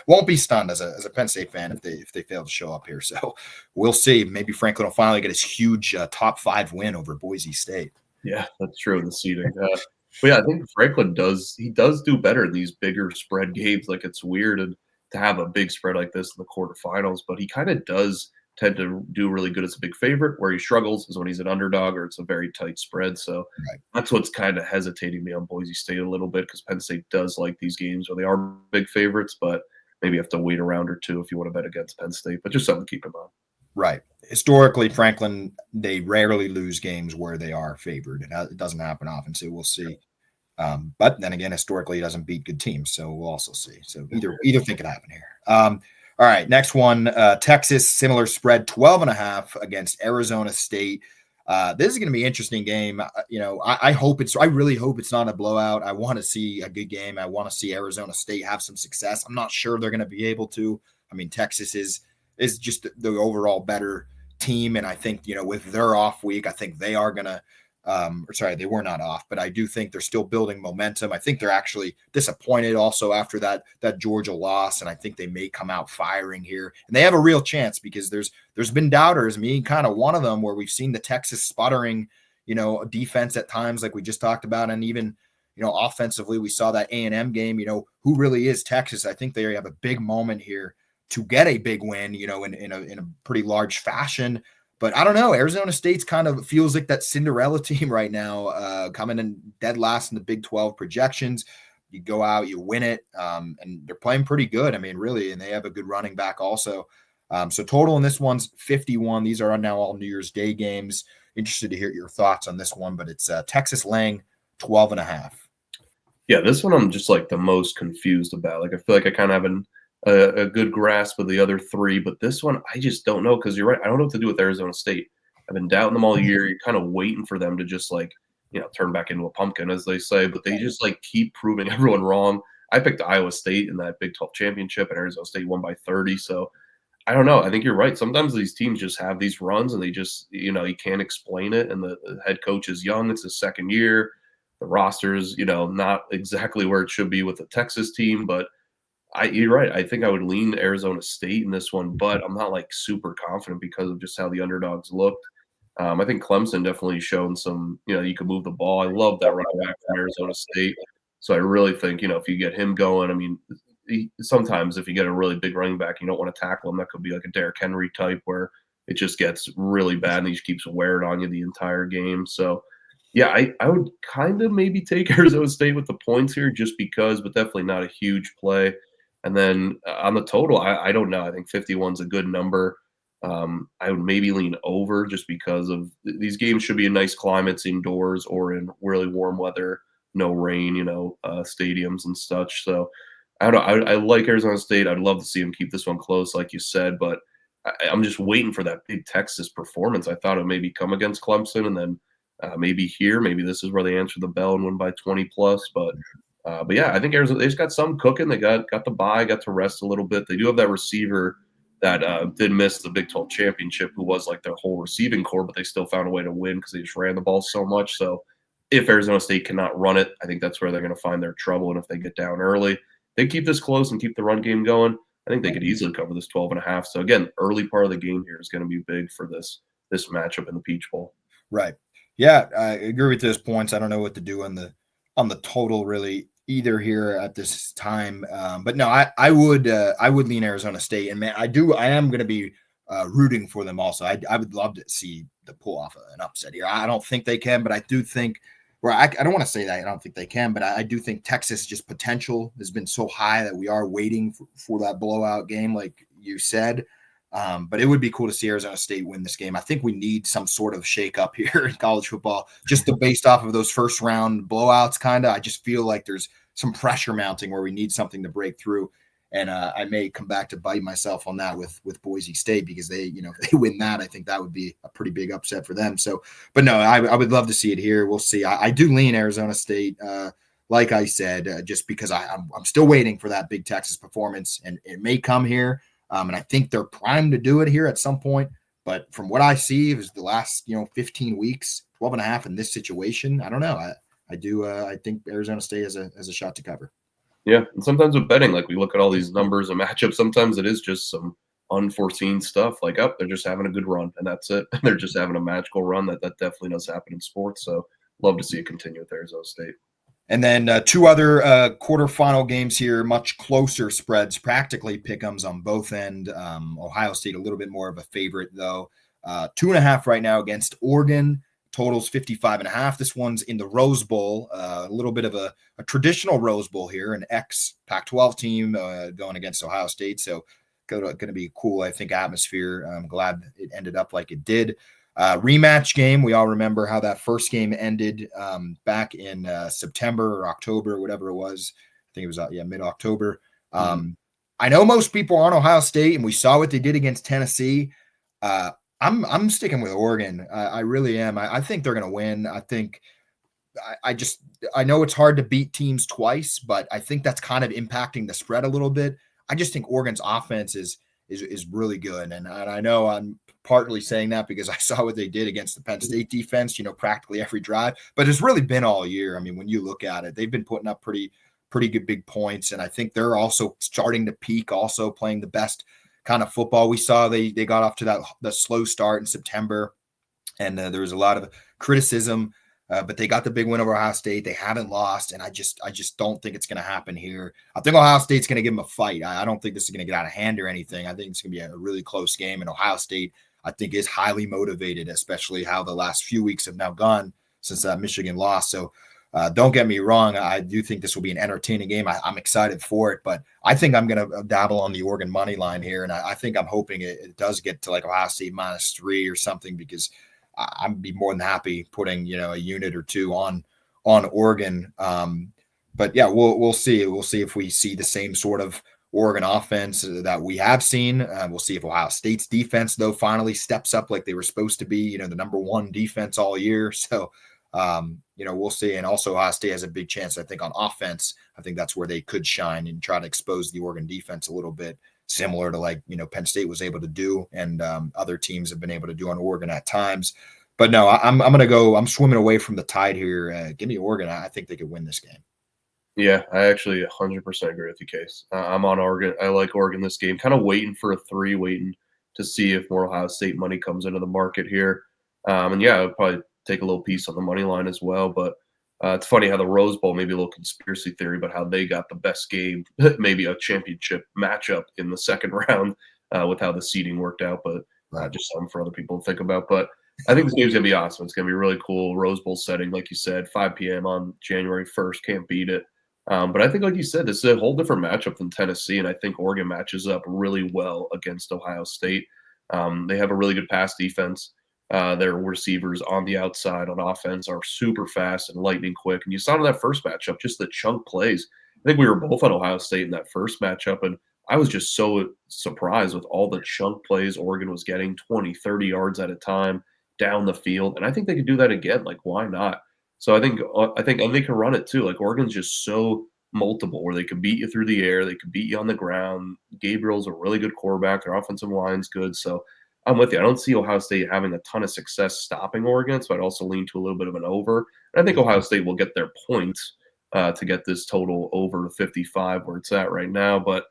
won't be stunned as a Penn State fan if they fail to show up here. So we'll see. Maybe Franklin will finally get his huge top 5 win over Boise State. Yeah, that's true. The seeding. But yeah, I think Franklin does do better in these bigger spread games. Like, it's weird to have a big spread like this in the quarterfinals, but he kind of does tend to do really good as a big favorite. Where he struggles is when he's an underdog or it's a very tight spread. So Right. that's what's kind of hesitating me on Boise State a little bit, because Penn State does like these games where they are big favorites, but maybe you have to wait a round or two if you want to bet against Penn State. But just something to keep in mind. Right. Historically, Franklin, they rarely lose games where they are favored. It doesn't happen often, so we'll see. But then again, historically, he doesn't beat good teams, so we'll also see. So either thing could happen here. All right, next one, Texas, similar spread, 12.5 against Arizona State. This is going to be an interesting game. I really hope it's not a blowout. I want to see a good game. I want to see Arizona State have some success. I'm not sure they're going to be able to. I mean, Texas is just the overall better team, and I think with their off week, I think they are going to. They were not off, but I do think they're still building momentum. I think they're actually disappointed also after that Georgia loss, and I think they may come out firing here, and they have a real chance, because there's been doubters, me kind of one of them, where we've seen the Texas sputtering, defense at times, like we just talked about, and even offensively, we saw that A&M game. Who really is Texas? I think they have a big moment here to get a big win, in a pretty large fashion. But I don't know. Arizona State's kind of feels like that Cinderella team right now, coming in dead last in the Big 12 projections. You go out, you win it, and they're playing pretty good. I mean, really, and they have a good running back also. So total in this one's 51. These are now all New Year's Day games. Interested to hear your thoughts on this one, but it's Texas laying 12.5. Yeah, this one I'm just like the most confused about. Like, I feel like I kind of have a good grasp of the other 3, but this one I just don't know, because you're right. I don't know what to do with Arizona State. I've been doubting them all year. You're kind of waiting for them to just turn back into a pumpkin, as they say, but they just keep proving everyone wrong. I picked Iowa State in that Big 12 championship, and Arizona State won by 30. So I don't know. I think you're right. Sometimes these teams just have these runs, and they just, you can't explain it. And the head coach is young. It's his second year. The roster's, not exactly where it should be with the Texas team, but you're right. I think I would lean Arizona State in this one, but I'm not super confident because of just how the underdogs looked. I think Clemson definitely shown some, you can move the ball. I love that running back from Arizona State. So I really think, if you get him going, I mean, sometimes if you get a really big running back, you don't want to tackle him. That could be like a Derrick Henry type where it just gets really bad and he just keeps wearing on you the entire game. So yeah, I would kind of maybe take Arizona State with the points here just because, but definitely not a huge play. And then on the total, I don't know. I think 51's a good number. I would maybe lean over just because of these games should be in nice climates indoors or in really warm weather, no rain, stadiums and such. So I don't know. I like Arizona State. I'd love to see them keep this one close, like you said, but I'm just waiting for that big Texas performance. I thought it would maybe come against Clemson and then maybe here, maybe this is where they answer the bell and win by 20 plus. But yeah, I think Arizona they just got some cooking. They got the bye, got to rest a little bit. They do have that receiver that did miss the Big 12 championship, who was like their whole receiving core, but they still found a way to win because they just ran the ball so much. So if Arizona State cannot run it, I think that's where they're going to find their trouble. And if they get down early, they keep this close and keep the run game going. I think they could easily cover this 12.5. So again, early part of the game here is going to be big for this matchup in the Peach Bowl. Right. Yeah, I agree with those points. I don't know what to do on the total really either here at this time. But no, I would lean Arizona State, and man, I am going to be rooting for them also. I would love to see the pull off an upset here. I don't think they can, but I do think. Well, I don't want to say that I don't think they can, but I do think Texas just potential has been so high that we are waiting for that blowout game, like you said. But it would be cool to see Arizona State win this game. I think we need some sort of shake up here in college football, just based off of those first round blowouts. Kind of, I just feel like there's some pressure mounting where we need something to break through. And I may come back to bite myself on that with Boise State because if they win that, I think that would be a pretty big upset for them. So, but no, I would love to see it here. We'll see. I do lean Arizona State, like I said, just because I'm still waiting for that big Texas performance, and it may come here. And I think they're primed to do it here at some point. But from what I see, is the last 15 weeks, 12.5 in this situation. I don't know. I think Arizona State has a shot to cover. Yeah, and sometimes with betting, like we look at all these numbers and matchups, sometimes it is just some unforeseen stuff. Like, oh, they're just having a good run, and that's it. They're just having a magical run. That definitely does happen in sports. So, love to see it continue with Arizona State. And then two other quarterfinal games here, much closer spreads, practically pick'ems on both end. Ohio State a little bit more of a favorite though. 2.5 right now against Oregon. Totals 55.5. This one's in the Rose Bowl, a little bit of a traditional Rose Bowl here, an ex Pac-12 team going against Ohio State. So going to be a cool, I think, atmosphere. I'm glad it ended up like it did. Rematch game. We all remember how that first game ended back in September or October, whatever it was. I think it was mid-October. I know most people are on Ohio State, and we saw what they did against Tennessee. I'm sticking with Oregon. I really am. I think they're going to win. I think I know it's hard to beat teams twice, but I think that's kind of impacting the spread a little bit. I just think Oregon's offense is really good, and I know I'm partly saying that because I saw what they did against the Penn State defense. Practically every drive, but it's really been all year. I mean, when you look at it, they've been putting up pretty good big points, and I think they're also starting to peak, also playing the best kind of football. We saw they got off to the slow start in September, and there was a lot of criticism, but they got the big win over Ohio State. They haven't lost, and I just don't think it's going to happen here. I think Ohio State's going to give them a fight. I don't think this is going to get out of hand or anything. I think it's going to be a really close game, and Ohio State, I think, is highly motivated, especially how the last few weeks have now gone since that Michigan loss. So don't get me wrong. I do think this will be an entertaining game. I'm excited for it, but I think I'm going to dabble on the Oregon money line here. And I think I'm hoping it does get to like Ohio State -3 or something, because I'd be more than happy putting, a unit or two on Oregon. But yeah, we'll see. We'll see if we see the same sort of Oregon offense that we have seen. We'll see if Ohio State's defense, though, finally steps up like they were supposed to be, the number one defense all year. So, we'll see. And also Ohio State has a big chance, I think, on offense. I think that's where they could shine and try to expose the Oregon defense a little bit, similar to Penn State was able to do, and other teams have been able to do on Oregon at times. But no, I'm going to go. I'm swimming away from the tide here. Give me Oregon. I think they could win this game. Yeah, I actually 100% agree with you, Case. I'm on Oregon. I like Oregon this game. Kind of waiting for a 3, waiting to see if more Ohio State money comes into the market here. And yeah, I'll probably take a little piece on the money line as well. But it's funny how the Rose Bowl, maybe a little conspiracy theory, but how they got the best game, maybe a championship matchup in the second round with how the seeding worked out. But just something for other people to think about. But I think this game's going to be awesome. It's going to be really cool. Rose Bowl setting, like you said, 5 p.m. on January 1st. Can't beat it. But I think, like you said, this is a whole different matchup than Tennessee, and I think Oregon matches up really well against Ohio State. They have a really good pass defense. Their receivers on the outside on offense are super fast and lightning quick. And you saw in that first matchup, just the chunk plays. I think we were both on Ohio State in that first matchup, and I was just so surprised with all the chunk plays Oregon was getting 20, 30 yards at a time down the field. And I think they could do that again. Like, why not? So I think and they can run it too. Like Oregon's just so multiple where they can beat you through the air, they can beat you on the ground. Gabriel's a really good quarterback. Their offensive line's good. So I'm with you. I don't see Ohio State having a ton of success stopping Oregon, so I'd also lean to a little bit of an over. And I think Ohio State will get their points to get this total over to 55 where it's at right now. But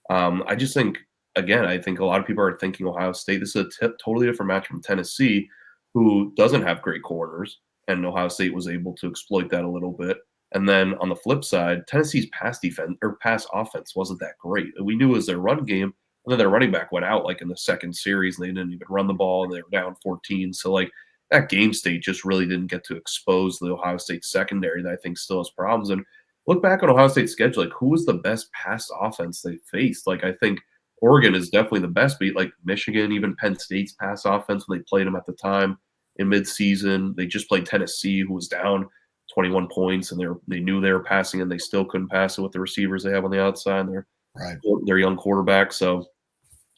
I just think, again, I think a lot of people are thinking Ohio State. This is a totally different match from Tennessee, who doesn't have great corners, and Ohio State was able to exploit that a little bit. And then on the flip side, Tennessee's pass defense or pass offense wasn't that great. We knew it was their run game, and then their running back went out like in the second series, and they didn't even run the ball, and they were down 14. So like that game state just really didn't get to expose the Ohio State secondary that I think still has problems. And look back on Ohio State's schedule, like who was the best pass offense they faced? Like I think Oregon is definitely the best beat, like Michigan, even Penn State's pass offense when they played them at the time in midseason. They just played Tennessee, who was down 21 points, and they knew they were passing, and they still couldn't pass it with the receivers they have on the outside. And their young quarterback. So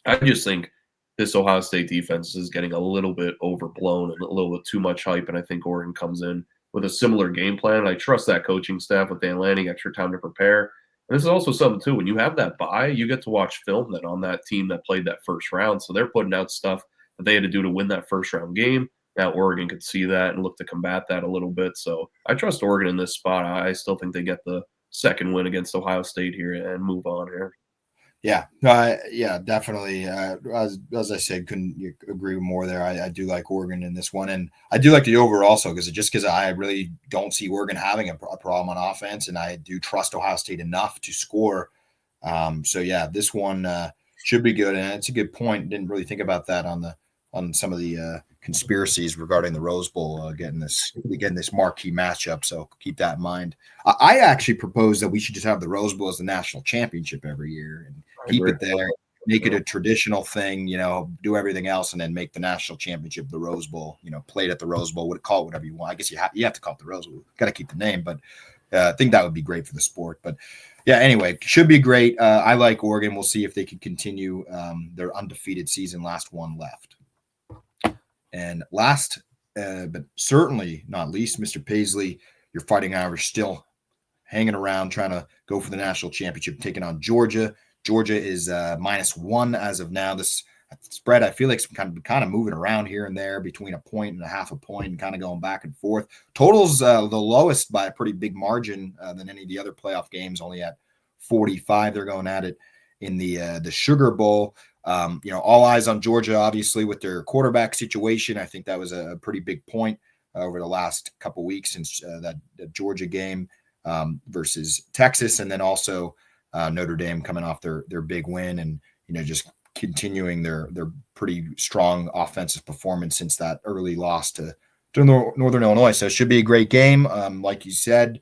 I just think this Ohio State defense is getting a little bit overblown and a little bit too much hype. And I think Oregon comes in with a similar game plan. I trust that coaching staff with Dan Lanning, extra time to prepare. And this is also something, too, when you have that bye, you get to watch film then on that team that played that first round. So they're putting out stuff that they had to do to win that first round game. Now Oregon could see that and look to combat that a little bit. So I trust Oregon in this spot. I still think they get the second win against Ohio State here and move on here. Yeah, definitely. As I said, couldn't agree more there. I do like Oregon in this one, and I do like the over also because I really don't see Oregon having a problem on offense, and I do trust Ohio State enough to score. So yeah, this one should be good, and it's a good point. Didn't really think about that on some of the conspiracies regarding the Rose Bowl getting this marquee matchup. So keep that in mind. I actually propose that we should just have the Rose Bowl as the national championship every year and keep it there, make it a traditional thing, do everything else, and then make the national championship the Rose Bowl, played at the Rose Bowl, call it whatever you want. I guess you have to call it the Rose Bowl. Got to keep the name, but I think that would be great for the sport. But yeah, anyway, should be great. I like Oregon. We'll see if they can continue their undefeated season. Last one left. And last, but certainly not least, Mr. Paisley, your Fighting Irish still hanging around, trying to go for the national championship, taking on Georgia. Georgia is -1 as of now. This spread, I feel like, it's kind of moving around here and there between a point and a half a point and kind of going back and forth. Total's the lowest by a pretty big margin than any of the other playoff games, only at 45. They're going at it in the Sugar Bowl. All eyes on Georgia, obviously, with their quarterback situation. I think that was a pretty big point over the last couple of weeks since that Georgia game versus Texas, and then also Notre Dame coming off their big win and just continuing their pretty strong offensive performance since that early loss to Northern Illinois. So it should be a great game. Like you said,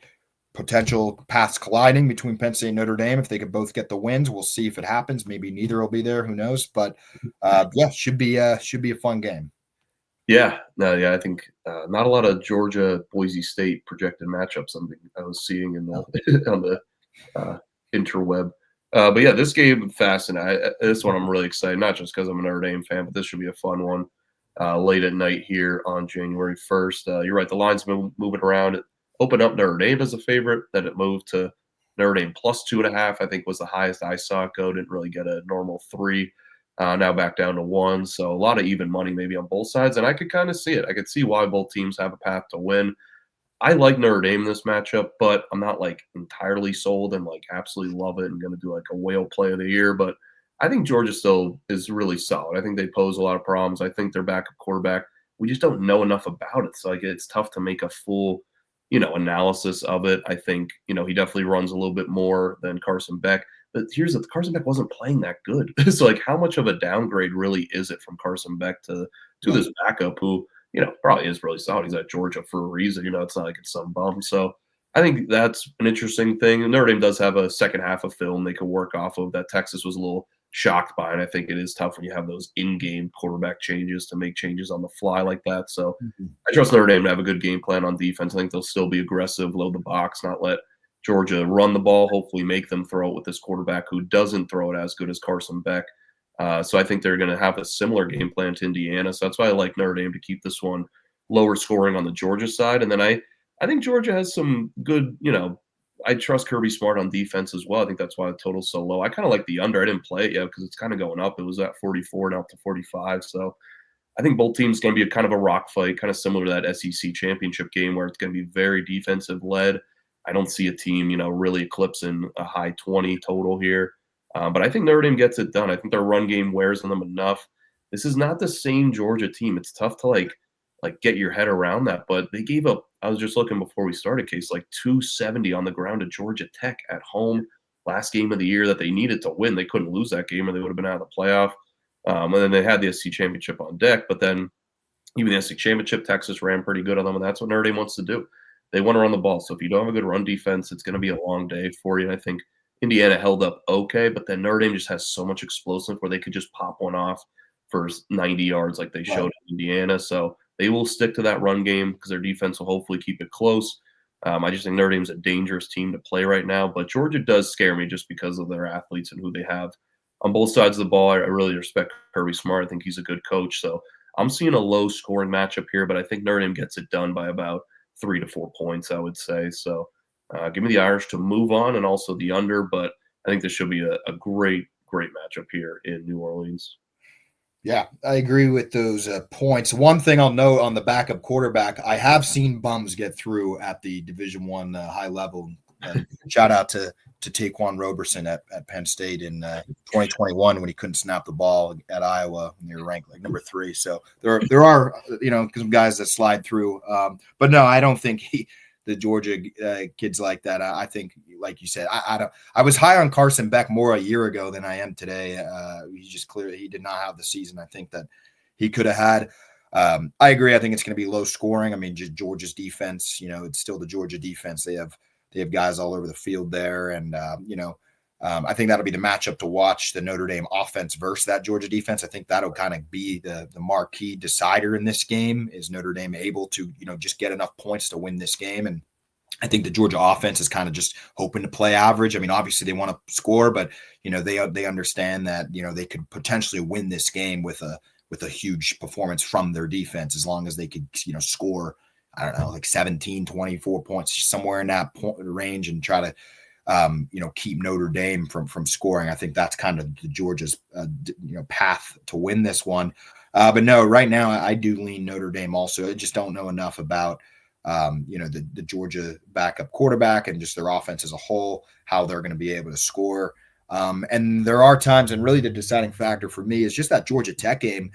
potential paths colliding between Penn State and Notre Dame. If they could both get the wins, we'll see if it happens. Maybe neither will be there. Who knows? But should be a fun game. Yeah, I think not a lot of Georgia Boise State projected matchups. Something I was seeing in the on the interweb. But yeah, this game fascinating. This one I'm really excited, not just because I'm a Notre Dame fan, but this should be a fun one. Late at night here on January 1st. You're right, the line's been moving around. It opened up Notre Dame as a favorite, then it moved to Notre Dame +2.5, I think was the highest I saw it go. Didn't really get a normal 3. Now back down to 1. So a lot of even money maybe on both sides, and I could kind of see it. I could see why both teams have a path to win. I like Notre Dame in this matchup, but I'm not like entirely sold and like absolutely love it and going to do like a whale play of the year. But I think Georgia still is really solid. I think they pose a lot of problems. I think their backup quarterback, we just don't know enough about it. So like it's tough to make a full, analysis of it. I think, he definitely runs a little bit more than Carson Beck. But here's the Carson Beck wasn't playing that good. So like how much of a downgrade really is it from Carson Beck to this backup who, probably is really solid. He's at Georgia for a reason. It's not like it's some bum. So I think that's an interesting thing. Notre Dame does have a second half of film they could work off of. That Texas was a little shocked by. And I think it is tough when you have those in-game quarterback changes to make changes on the fly like that. So I trust Notre Dame to have a good game plan on defense. I think they'll still be aggressive, load the box, not let Georgia run the ball, hopefully make them throw it with this quarterback who doesn't throw it as good as Carson Beck. So I think they're going to have a similar game plan to Indiana. So that's why I like Notre Dame to keep this one lower scoring on the Georgia side. And then I think Georgia has some good, I trust Kirby Smart on defense as well. I think that's why the total's so low. I kind of like the under. I didn't play it yet because it's kind of going up. It was at 44 now to 45. So I think both teams going to be kind of a rock fight, kind of similar to that SEC championship game where it's going to be very defensive led. I don't see a team, really eclipsing a high 20 total here. But I think Notre Dame gets it done. I think their run game wears on them enough. This is not the same Georgia team. It's tough to like get your head around that. But they gave up, I was just looking before we started, Case, like 270 on the ground to Georgia Tech at home last game of the year that they needed to win. They couldn't lose that game or they would have been out of the playoff. And then they had the SEC championship on deck. But then even the SEC championship, Texas ran pretty good on them. And that's what Notre Dame wants to do. They want to run the ball. So if you don't have a good run defense, it's going to be a long day for you. I think Indiana held up okay, but then Notre Dame just has so much explosive where they could just pop one off for 90 yards like they showed in Indiana. So they will stick to that run game because their defense will hopefully keep it close. I just think Notre Dame's a dangerous team to play right now, but Georgia does scare me just because of their athletes and who they have on both sides of the ball. I really respect Kirby Smart. I think he's a good coach. So I'm seeing a low scoring matchup here, but I think Notre Dame gets it done by about 3 to 4 points, I would say. So give me the Irish to move on and also the under, but I think this should be a great matchup here in New Orleans. Yeah, I agree with those points. One thing I'll note on the backup quarterback, I have seen bums get through at the Division I high level. Shout out to Taquan Roberson at Penn State in 2021 when he couldn't snap the ball at Iowa and they were ranked like number 3. So there are some guys that slide through. But no, I don't think the Georgia kids like that. I think, like you said, I was high on Carson Beck more a year ago than I am today. He did not have the season I think that he could have had. I agree. I think it's going to be low scoring. I mean, just Georgia's defense, it's still the Georgia defense. They have guys all over the field there. And, I think that'll be the matchup to watch, the Notre Dame offense versus that Georgia defense. I think that'll kind of be the marquee decider in this game. Is Notre Dame able to, just get enough points to win this game? And I think the Georgia offense is kind of just hoping to play average. I mean, obviously they want to score, but, they understand that, they could potentially win this game with a huge performance from their defense as long as they could, score, I don't know, like 17, 24 points, somewhere in that range and try to, keep Notre Dame from scoring. I think that's kind of the Georgia's, path to win this one. But no, right now I do lean Notre Dame also. I just don't know enough about, the Georgia backup quarterback and just their offense as a whole, how they're going to be able to score. And there are times, and really the deciding factor for me is just that Georgia Tech game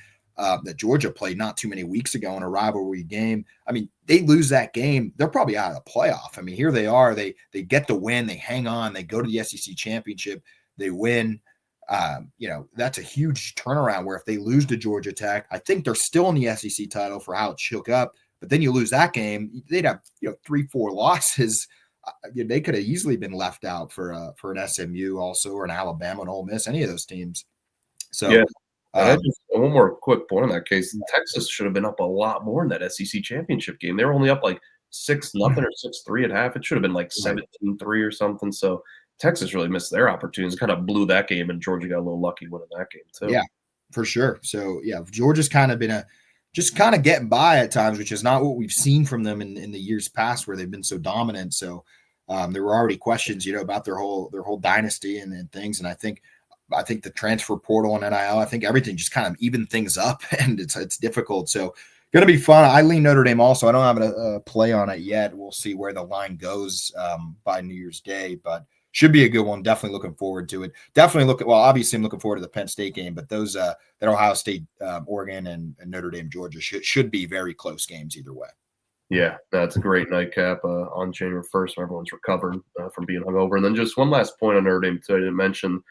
that Georgia played not too many weeks ago in a rivalry game. I mean, they lose that game, they're probably out of the playoff. I mean, here they are, they get the win, they hang on, they go to the SEC championship, they win. That's a huge turnaround where if they lose to Georgia Tech, I think they're still in the SEC title for how it shook up. But then you lose that game, they'd have 3-4 losses. They could have easily been left out for an SMU also, or an Alabama and Ole Miss, any of those teams. So yeah. And just one more quick point in that case. Texas should have been up a lot more in that SEC championship game. They were only up like 6-0 or 6-3 at half. It should have been like 17-3 or something. So Texas really missed their opportunities, kind of blew that game, and Georgia got a little lucky winning that game too. Yeah, for sure. So yeah, Georgia's kind of been just kind of getting by at times, which is not what we've seen from them in the years past where they've been so dominant. So there were already questions, about their whole dynasty and things. And I think the transfer portal and NIL, I think everything just kind of even things up, and it's difficult. So going to be fun. I lean Notre Dame also. I don't have a play on it yet. We'll see where the line goes by New Year's Day, but should be a good one. Definitely looking forward to it. Obviously I'm looking forward to the Penn State game, but those that Ohio State, Oregon, and Notre Dame, Georgia should be very close games either way. Yeah, that's a great nightcap on January 1st when everyone's recovering from being hungover. And then just one last point on Notre Dame, too. I didn't mention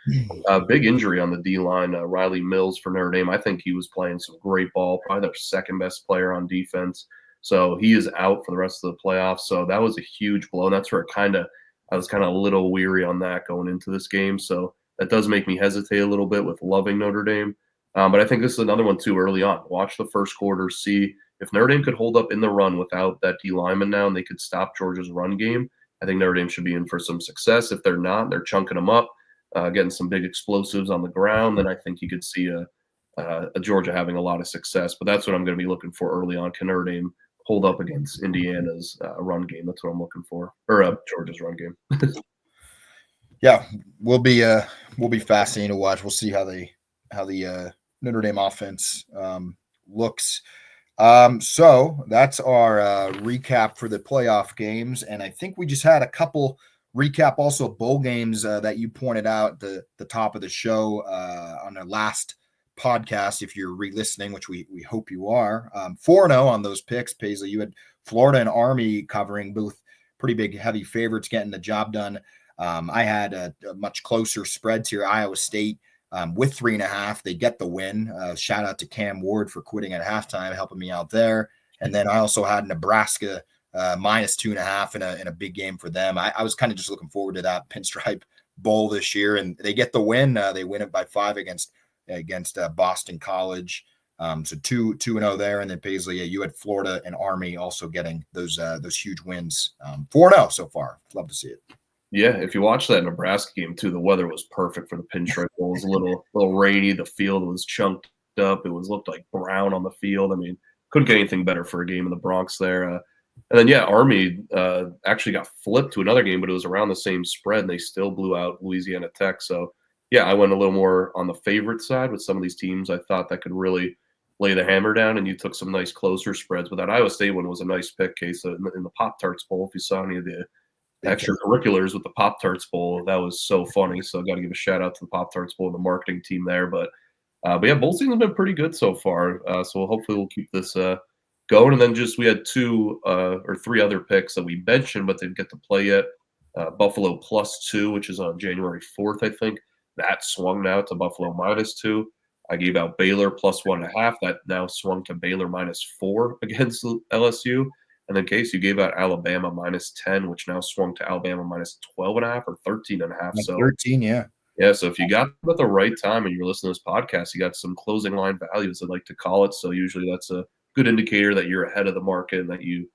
big injury on the D-line, Riley Mills for Notre Dame. I think he was playing some great ball, probably their second best player on defense. So he is out for the rest of the playoffs. So that was a huge blow. And that's where I was kind of a little weary on that going into this game. So that does make me hesitate a little bit with loving Notre Dame. But I think this is another one too early on. Watch the first quarter, see if Notre Dame could hold up in the run without that D lineman now and they could stop Georgia's run game. I think Notre Dame should be in for some success. If they're not, they're chunking them up, getting some big explosives on the ground, then I think you could see a Georgia having a lot of success. But that's what I'm going to be looking for early on. Can Notre Dame hold up against Indiana's run game? That's what I'm looking for, or Georgia's run game. Yeah, we'll be fascinating to watch. We'll see how the Notre Dame offense looks. So that's our recap for the playoff games, and I think we just had a couple recap also bowl games that you pointed out the top of the show on the last podcast. If you're re-listening, which we hope you are, 4-0 on those picks. Paisley, you had Florida and Army covering, both pretty big heavy favorites getting the job done. I had a much closer spreads here. Iowa State with 3.5, they get the win. Shout out to Cam Ward for quitting at halftime, helping me out there. And then I also had Nebraska minus 2.5 in a big game for them. I was kind of just looking forward to that Pinstripe Bowl this year, and they get the win. They win it by 5 against Boston College. So 2-0 there, and then Paisley, you had Florida and Army also getting those huge wins. 4-0 so far. Love to see it. Yeah, if you watch that Nebraska game too, the weather was perfect for the Pinstripe Bowl. It was a little rainy. The field was chunked up. It looked like brown on the field. I mean, couldn't get anything better for a game in the Bronx there. And then yeah, Army actually got flipped to another game, but it was around the same spread, and they still blew out Louisiana Tech. So yeah, I went a little more on the favorite side with some of these teams. I thought that could really lay the hammer down, and you took some nice closer spreads. But that Iowa State one was a nice pick, case in the Pop-Tarts Bowl. If you saw any of the extracurriculars with the Pop-Tarts Bowl, that was so funny. So I got to give a shout out to the Pop-Tarts Bowl and the marketing team there. But yeah, bowl season has been pretty good so far. So hopefully we'll keep this going. And then we had 2 or 3 other picks that we mentioned, but didn't get to play yet. Buffalo +2, which is on January 4th, I think. That swung now to Buffalo -2. I gave out Baylor +1.5. That now swung to Baylor -4 against LSU. And then, Case, you gave out Alabama -10, which now swung to Alabama -12.5 or 13.5. So 13, yeah. Yeah, so if you got them at the right time and you're listening to this podcast, you got some closing line values, I'd like to call it. So usually that's a good indicator that you're ahead of the market and that you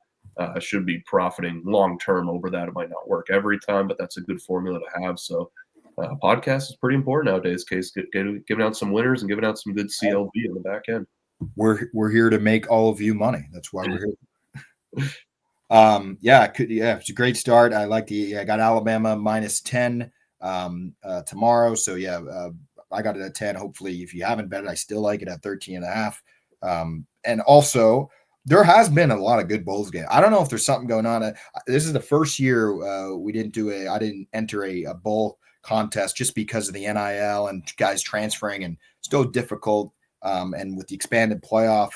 should be profiting long-term over that. It might not work every time, but that's a good formula to have. So podcast is pretty important nowadays, Case, giving out some winners and giving out some good CLV in the back end. We're here to make all of you money. That's why we're here. It's a great start. I like I got Alabama -10 tomorrow. So I got it at 10. Hopefully, if you haven't bet it, I still like it at 13.5. And also there has been a lot of good bowls games. I don't know if there's something going on. This is the first year I didn't enter a bowl contest just because of the NIL and guys transferring and still difficult. And with the expanded playoff,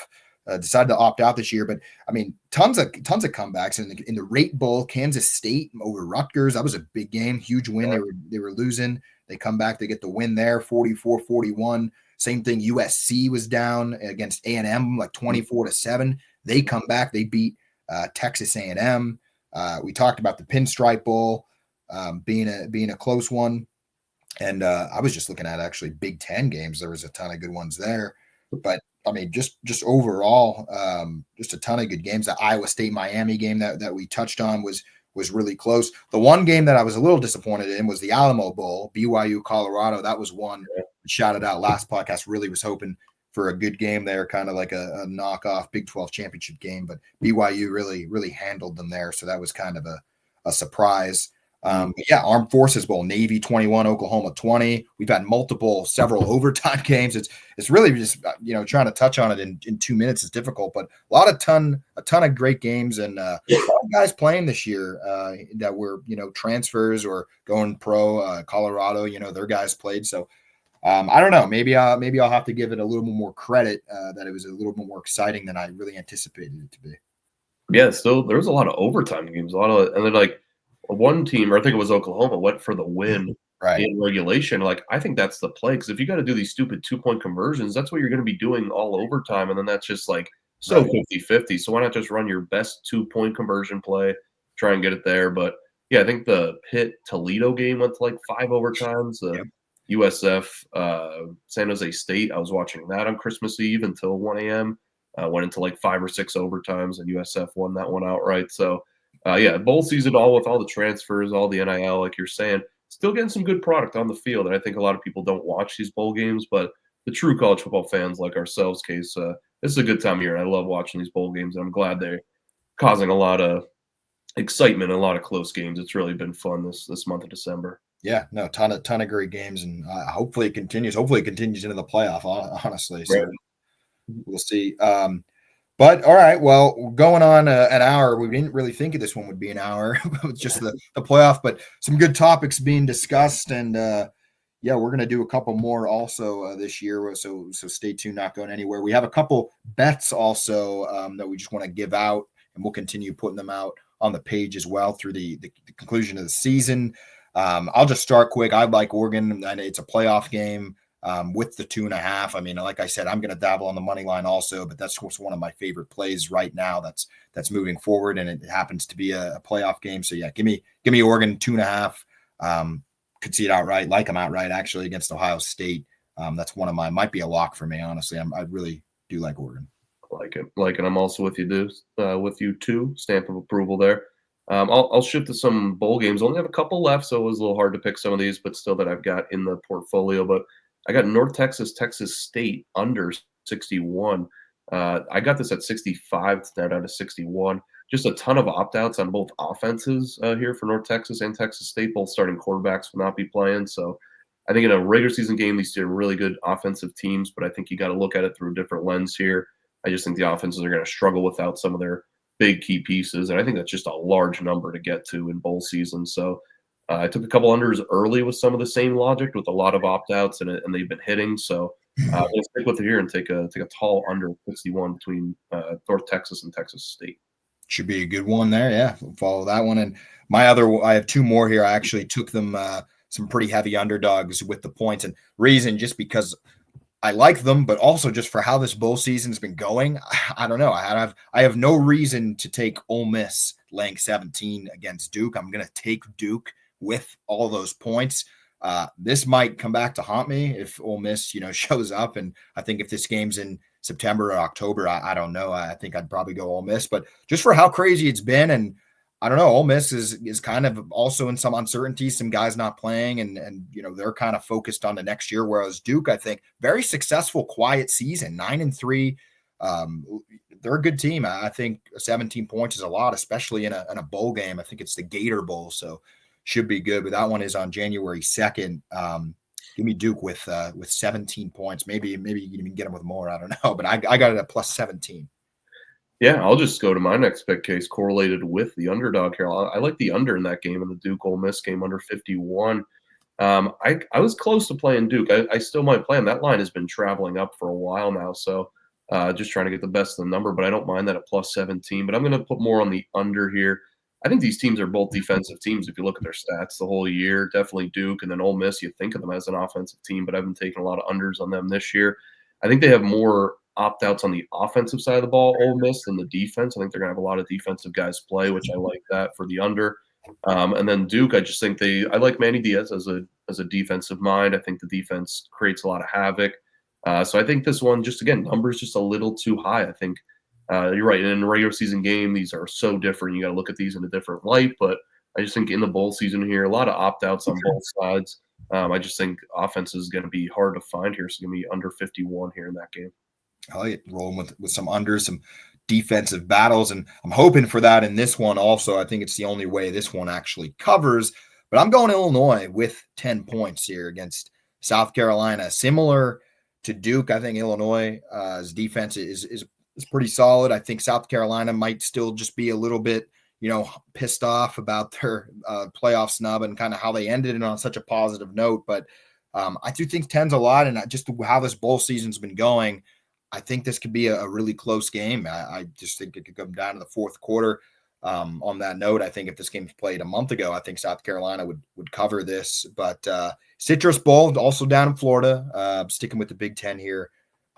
decided to opt out this year. But I mean, tons of comebacks in the Rate Bowl. Kansas State over Rutgers, that was a big game, huge win. They were losing, they come back, they get the win there, 44-41. Same thing, USC was down against A&M like 24-7. They come back, they beat Texas A&M. We talked about the Pinstripe Bowl being a close one. And I was just looking at actually Big Ten games. There was a ton of good ones there. But I mean, just overall, just a ton of good games. The Iowa State Miami game that we touched on was really close. The one game that I was a little disappointed in was the Alamo Bowl, BYU Colorado. That was one shouted out last podcast. Really was hoping for a good game there, kind of like a knockoff Big 12 championship game, but BYU really handled them there. So that was kind of a surprise. Armed Forces Bowl, Navy 21, Oklahoma 20. We've had several overtime games. It's really just trying to touch on it in 2 minutes is difficult, but a ton of great games and a lot of guys playing this year that were transfers or going pro. Colorado, their guys played. So I don't know. Maybe I'll have to give it a little bit more credit that it was a little bit more exciting than I really anticipated it to be. Yeah, so there was a lot of overtime games, and then like one team, or I think it was Oklahoma, went for the win in regulation. Like, I think that's the play, because if you got to do these stupid 2-point conversions, that's what you're going to be doing all overtime, and then that's just like 50-50. So why not just run your best 2-point conversion play, try and get it there? But yeah, I think the Pitt Toledo game went to like 5 overtimes. USF, San Jose State. I was watching that on Christmas Eve until 1 a.m. Went into like 5 or 6 overtimes, and USF won that one outright. So, yeah, bowl season, all with all the transfers, all the NIL, like you're saying, still getting some good product on the field. And I think a lot of people don't watch these bowl games, but the true college football fans like ourselves, Case, this is a good time of year. And I love watching these bowl games, and I'm glad they're causing a lot of excitement, a lot of close games. It's really been fun this month of December. Yeah, no, ton of great games, and hopefully it continues. Hopefully it continues into the playoff. Honestly, Right. so we'll see. But all right, well, we're going on an hour. We didn't really think of this one would be an hour, just the playoff, but some good topics being discussed, and yeah, we're gonna do a couple more also this year. So stay tuned, not going anywhere. We have a couple bets also that we just want to give out, and we'll continue putting them out on the page as well through the conclusion of the season. I'll just start quick. I like Oregon, and it's a playoff game with the 2.5. I mean, like I said, I'm going to dabble on the money line also, but that's one of my favorite plays right now. That's moving forward, and it happens to be a playoff game. So yeah, give me Oregon 2.5. Could see it outright, like them outright actually against Ohio State. That's one of my might be a lock for me. Honestly, I really do like Oregon. Like it. I'm also with you too. Stamp of approval there. I'll shift to some bowl games. Only have a couple left, so it was a little hard to pick some of these, but still that I've got in the portfolio. But I got North Texas, Texas State under 61. I got this at 65. It's now down to 61. Just a ton of opt-outs on both offenses here for North Texas and Texas State. Both starting quarterbacks will not be playing. So I think in a regular season game, these two are really good offensive teams, but I think you got to look at it through a different lens here. I just think the offenses are going to struggle without some of their big key pieces, and I think that's just a large number to get to in bowl season. So I took a couple unders early with some of the same logic, with a lot of opt-outs, and they've been hitting. So I'm going to stick with it here and take a tall under 61 between North Texas and Texas State. Should be a good one there. Yeah, we'll follow that one. And I have two more here. I actually took them some pretty heavy underdogs with the points, and reason just because I like them, but also just for how this bowl season's been going. I don't know. I have no reason to take Ole Miss laying 17 against Duke. I'm going to take Duke with all those points. This might come back to haunt me if Ole Miss, shows up. And I think if this game's in September or October, I don't know. I think I'd probably go Ole Miss, but just for how crazy it's been, and I don't know, Ole Miss is kind of also in some uncertainty, some guys not playing, and they're kind of focused on the next year. Whereas Duke, I think, very successful, quiet season, 9-3. They're a good team. I think 17 points is a lot, especially in a bowl game. I think it's the Gator Bowl, so should be good. But that one is on January 2nd. Give me Duke with 17 points. Maybe you can even get them with more. I don't know, but I got it at plus 17. Yeah, I'll just go to my next pick, Case, correlated with the underdog here. I like the under in that game, in the Duke Ole Miss game, under 51. I was close to playing Duke. I still might play him. That line has been traveling up for a while now, so just trying to get the best of the number, but I don't mind that at plus 17. But I'm going to put more on the under here. I think these teams are both defensive teams if you look at their stats the whole year. Definitely Duke, and then Ole Miss, you think of them as an offensive team, but I've been taking a lot of unders on them this year. I think they have more opt-outs on the offensive side of the ball, Ole Miss, than the defense. I think they're going to have a lot of defensive guys play, which I like that for the under. And then Duke, I just think I like Manny Diaz as a defensive mind. I think the defense creates a lot of havoc. So I think this one, just again, numbers just a little too high. I think you're right. In a regular season game, these are so different. You got to look at these in a different light. But I just think in the bowl season here, a lot of opt-outs on both sides. I just think offense is going to be hard to find here. So give me under 51 here in that game. I like it, rolling with some unders, some defensive battles, and I'm hoping for that in this one also. I think it's the only way this one actually covers, but I'm going Illinois with 10 points here against South Carolina. Similar to Duke, I think Illinois' defense is pretty solid. I think South Carolina might still just be a little bit, pissed off about their playoff snub and kind of how they ended it on such a positive note, but I do think 10's a lot, and just how this bowl season's been going, I think this could be a really close game. I just think it could come down to the fourth quarter. On that note, I think if this game was played a month ago, I think South Carolina would cover this. But Citrus Bowl, also down in Florida. Sticking with the Big Ten here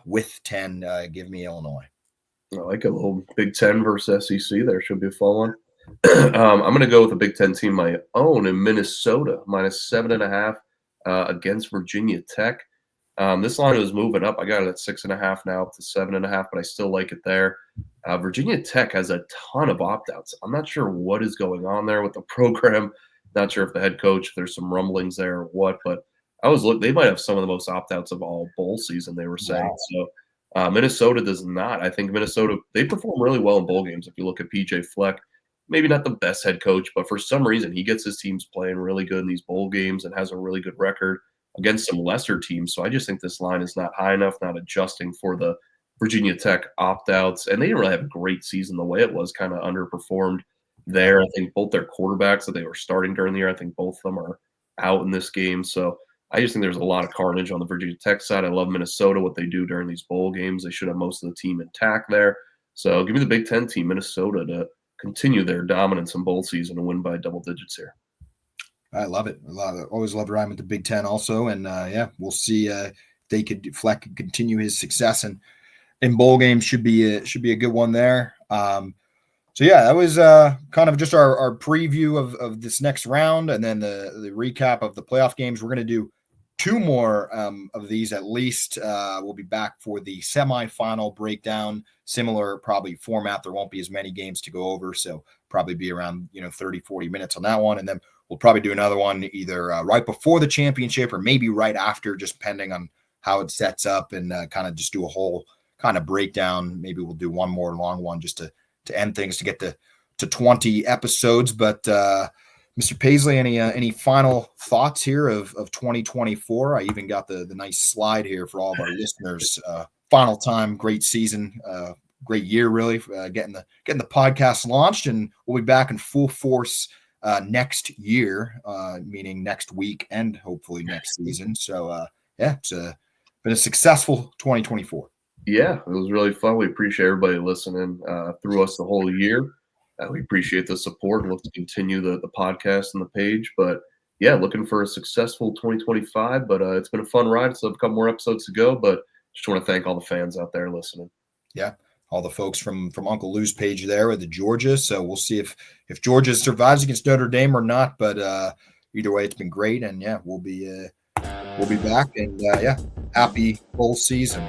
with 10. Give me Illinois. I like a little Big Ten versus SEC. There should be a fun one. I'm going to go with a Big Ten team my own in Minnesota, minus 7.5. against Virginia Tech. This line was moving up. I got it at 6.5 now, up to 7.5, but I still like it there. Virginia Tech has a ton of opt-outs. I'm not sure what is going on there with the program. Not sure if the head coach, if there's some rumblings there or what, but they might have some of the most opt-outs of all bowl season, they were saying. Wow. So Minnesota does not. I think Minnesota, they perform really well in bowl games. If you look at PJ Fleck, maybe not the best head coach, but for some reason he gets his teams playing really good in these bowl games and has a really good record against some lesser teams. So I just think this line is not high enough, not adjusting for the Virginia Tech opt-outs. And they didn't really have a great season the way it was, kind of underperformed there. I think both their quarterbacks that they were starting during the year, I think both of them are out in this game. So I just think there's a lot of carnage on the Virginia Tech side. I love Minnesota, what they do during these bowl games. They should have most of the team intact there. So give me the Big Ten team, Minnesota, to continue their dominance in bowl season and win by double digits here. I love it. Always loved Ryan with the Big Ten also. And we'll see if Fleck could continue his success in bowl games. Should be a good one there. So yeah, that was kind of just our preview of this next round, and then the recap of the playoff games. We're going to do 2 more of these at least. We'll be back for the semifinal breakdown. Similar probably format. There won't be as many games to go over, so probably be around 30, 40 minutes on that one, and then we'll probably do another one either right before the championship or maybe right after, just depending on how it sets up, and kind of just do a whole kind of breakdown. Maybe we'll do one more long one just to end things, to get to 20 episodes. But Mr. Paisley, any final thoughts here of 2024? I even got the nice slide here for all of our listeners. Final time, great season, great year, really, getting the podcast launched, and we'll be back in full force next year, meaning next week and hopefully next season. So it's been a successful 2024. Yeah, it was really fun. We appreciate everybody listening through us the whole year. We appreciate the support and look to continue the podcast and the page. But yeah, looking for a successful 2025. But it's been a fun ride. So a couple more episodes to go. But just want to thank all the fans out there listening. Yeah, all the folks from Uncle Lou's page there with the Georgia. So we'll see if Georgia survives against Notre Dame or not. But either way, it's been great. And yeah, we'll be back. And happy bowl season.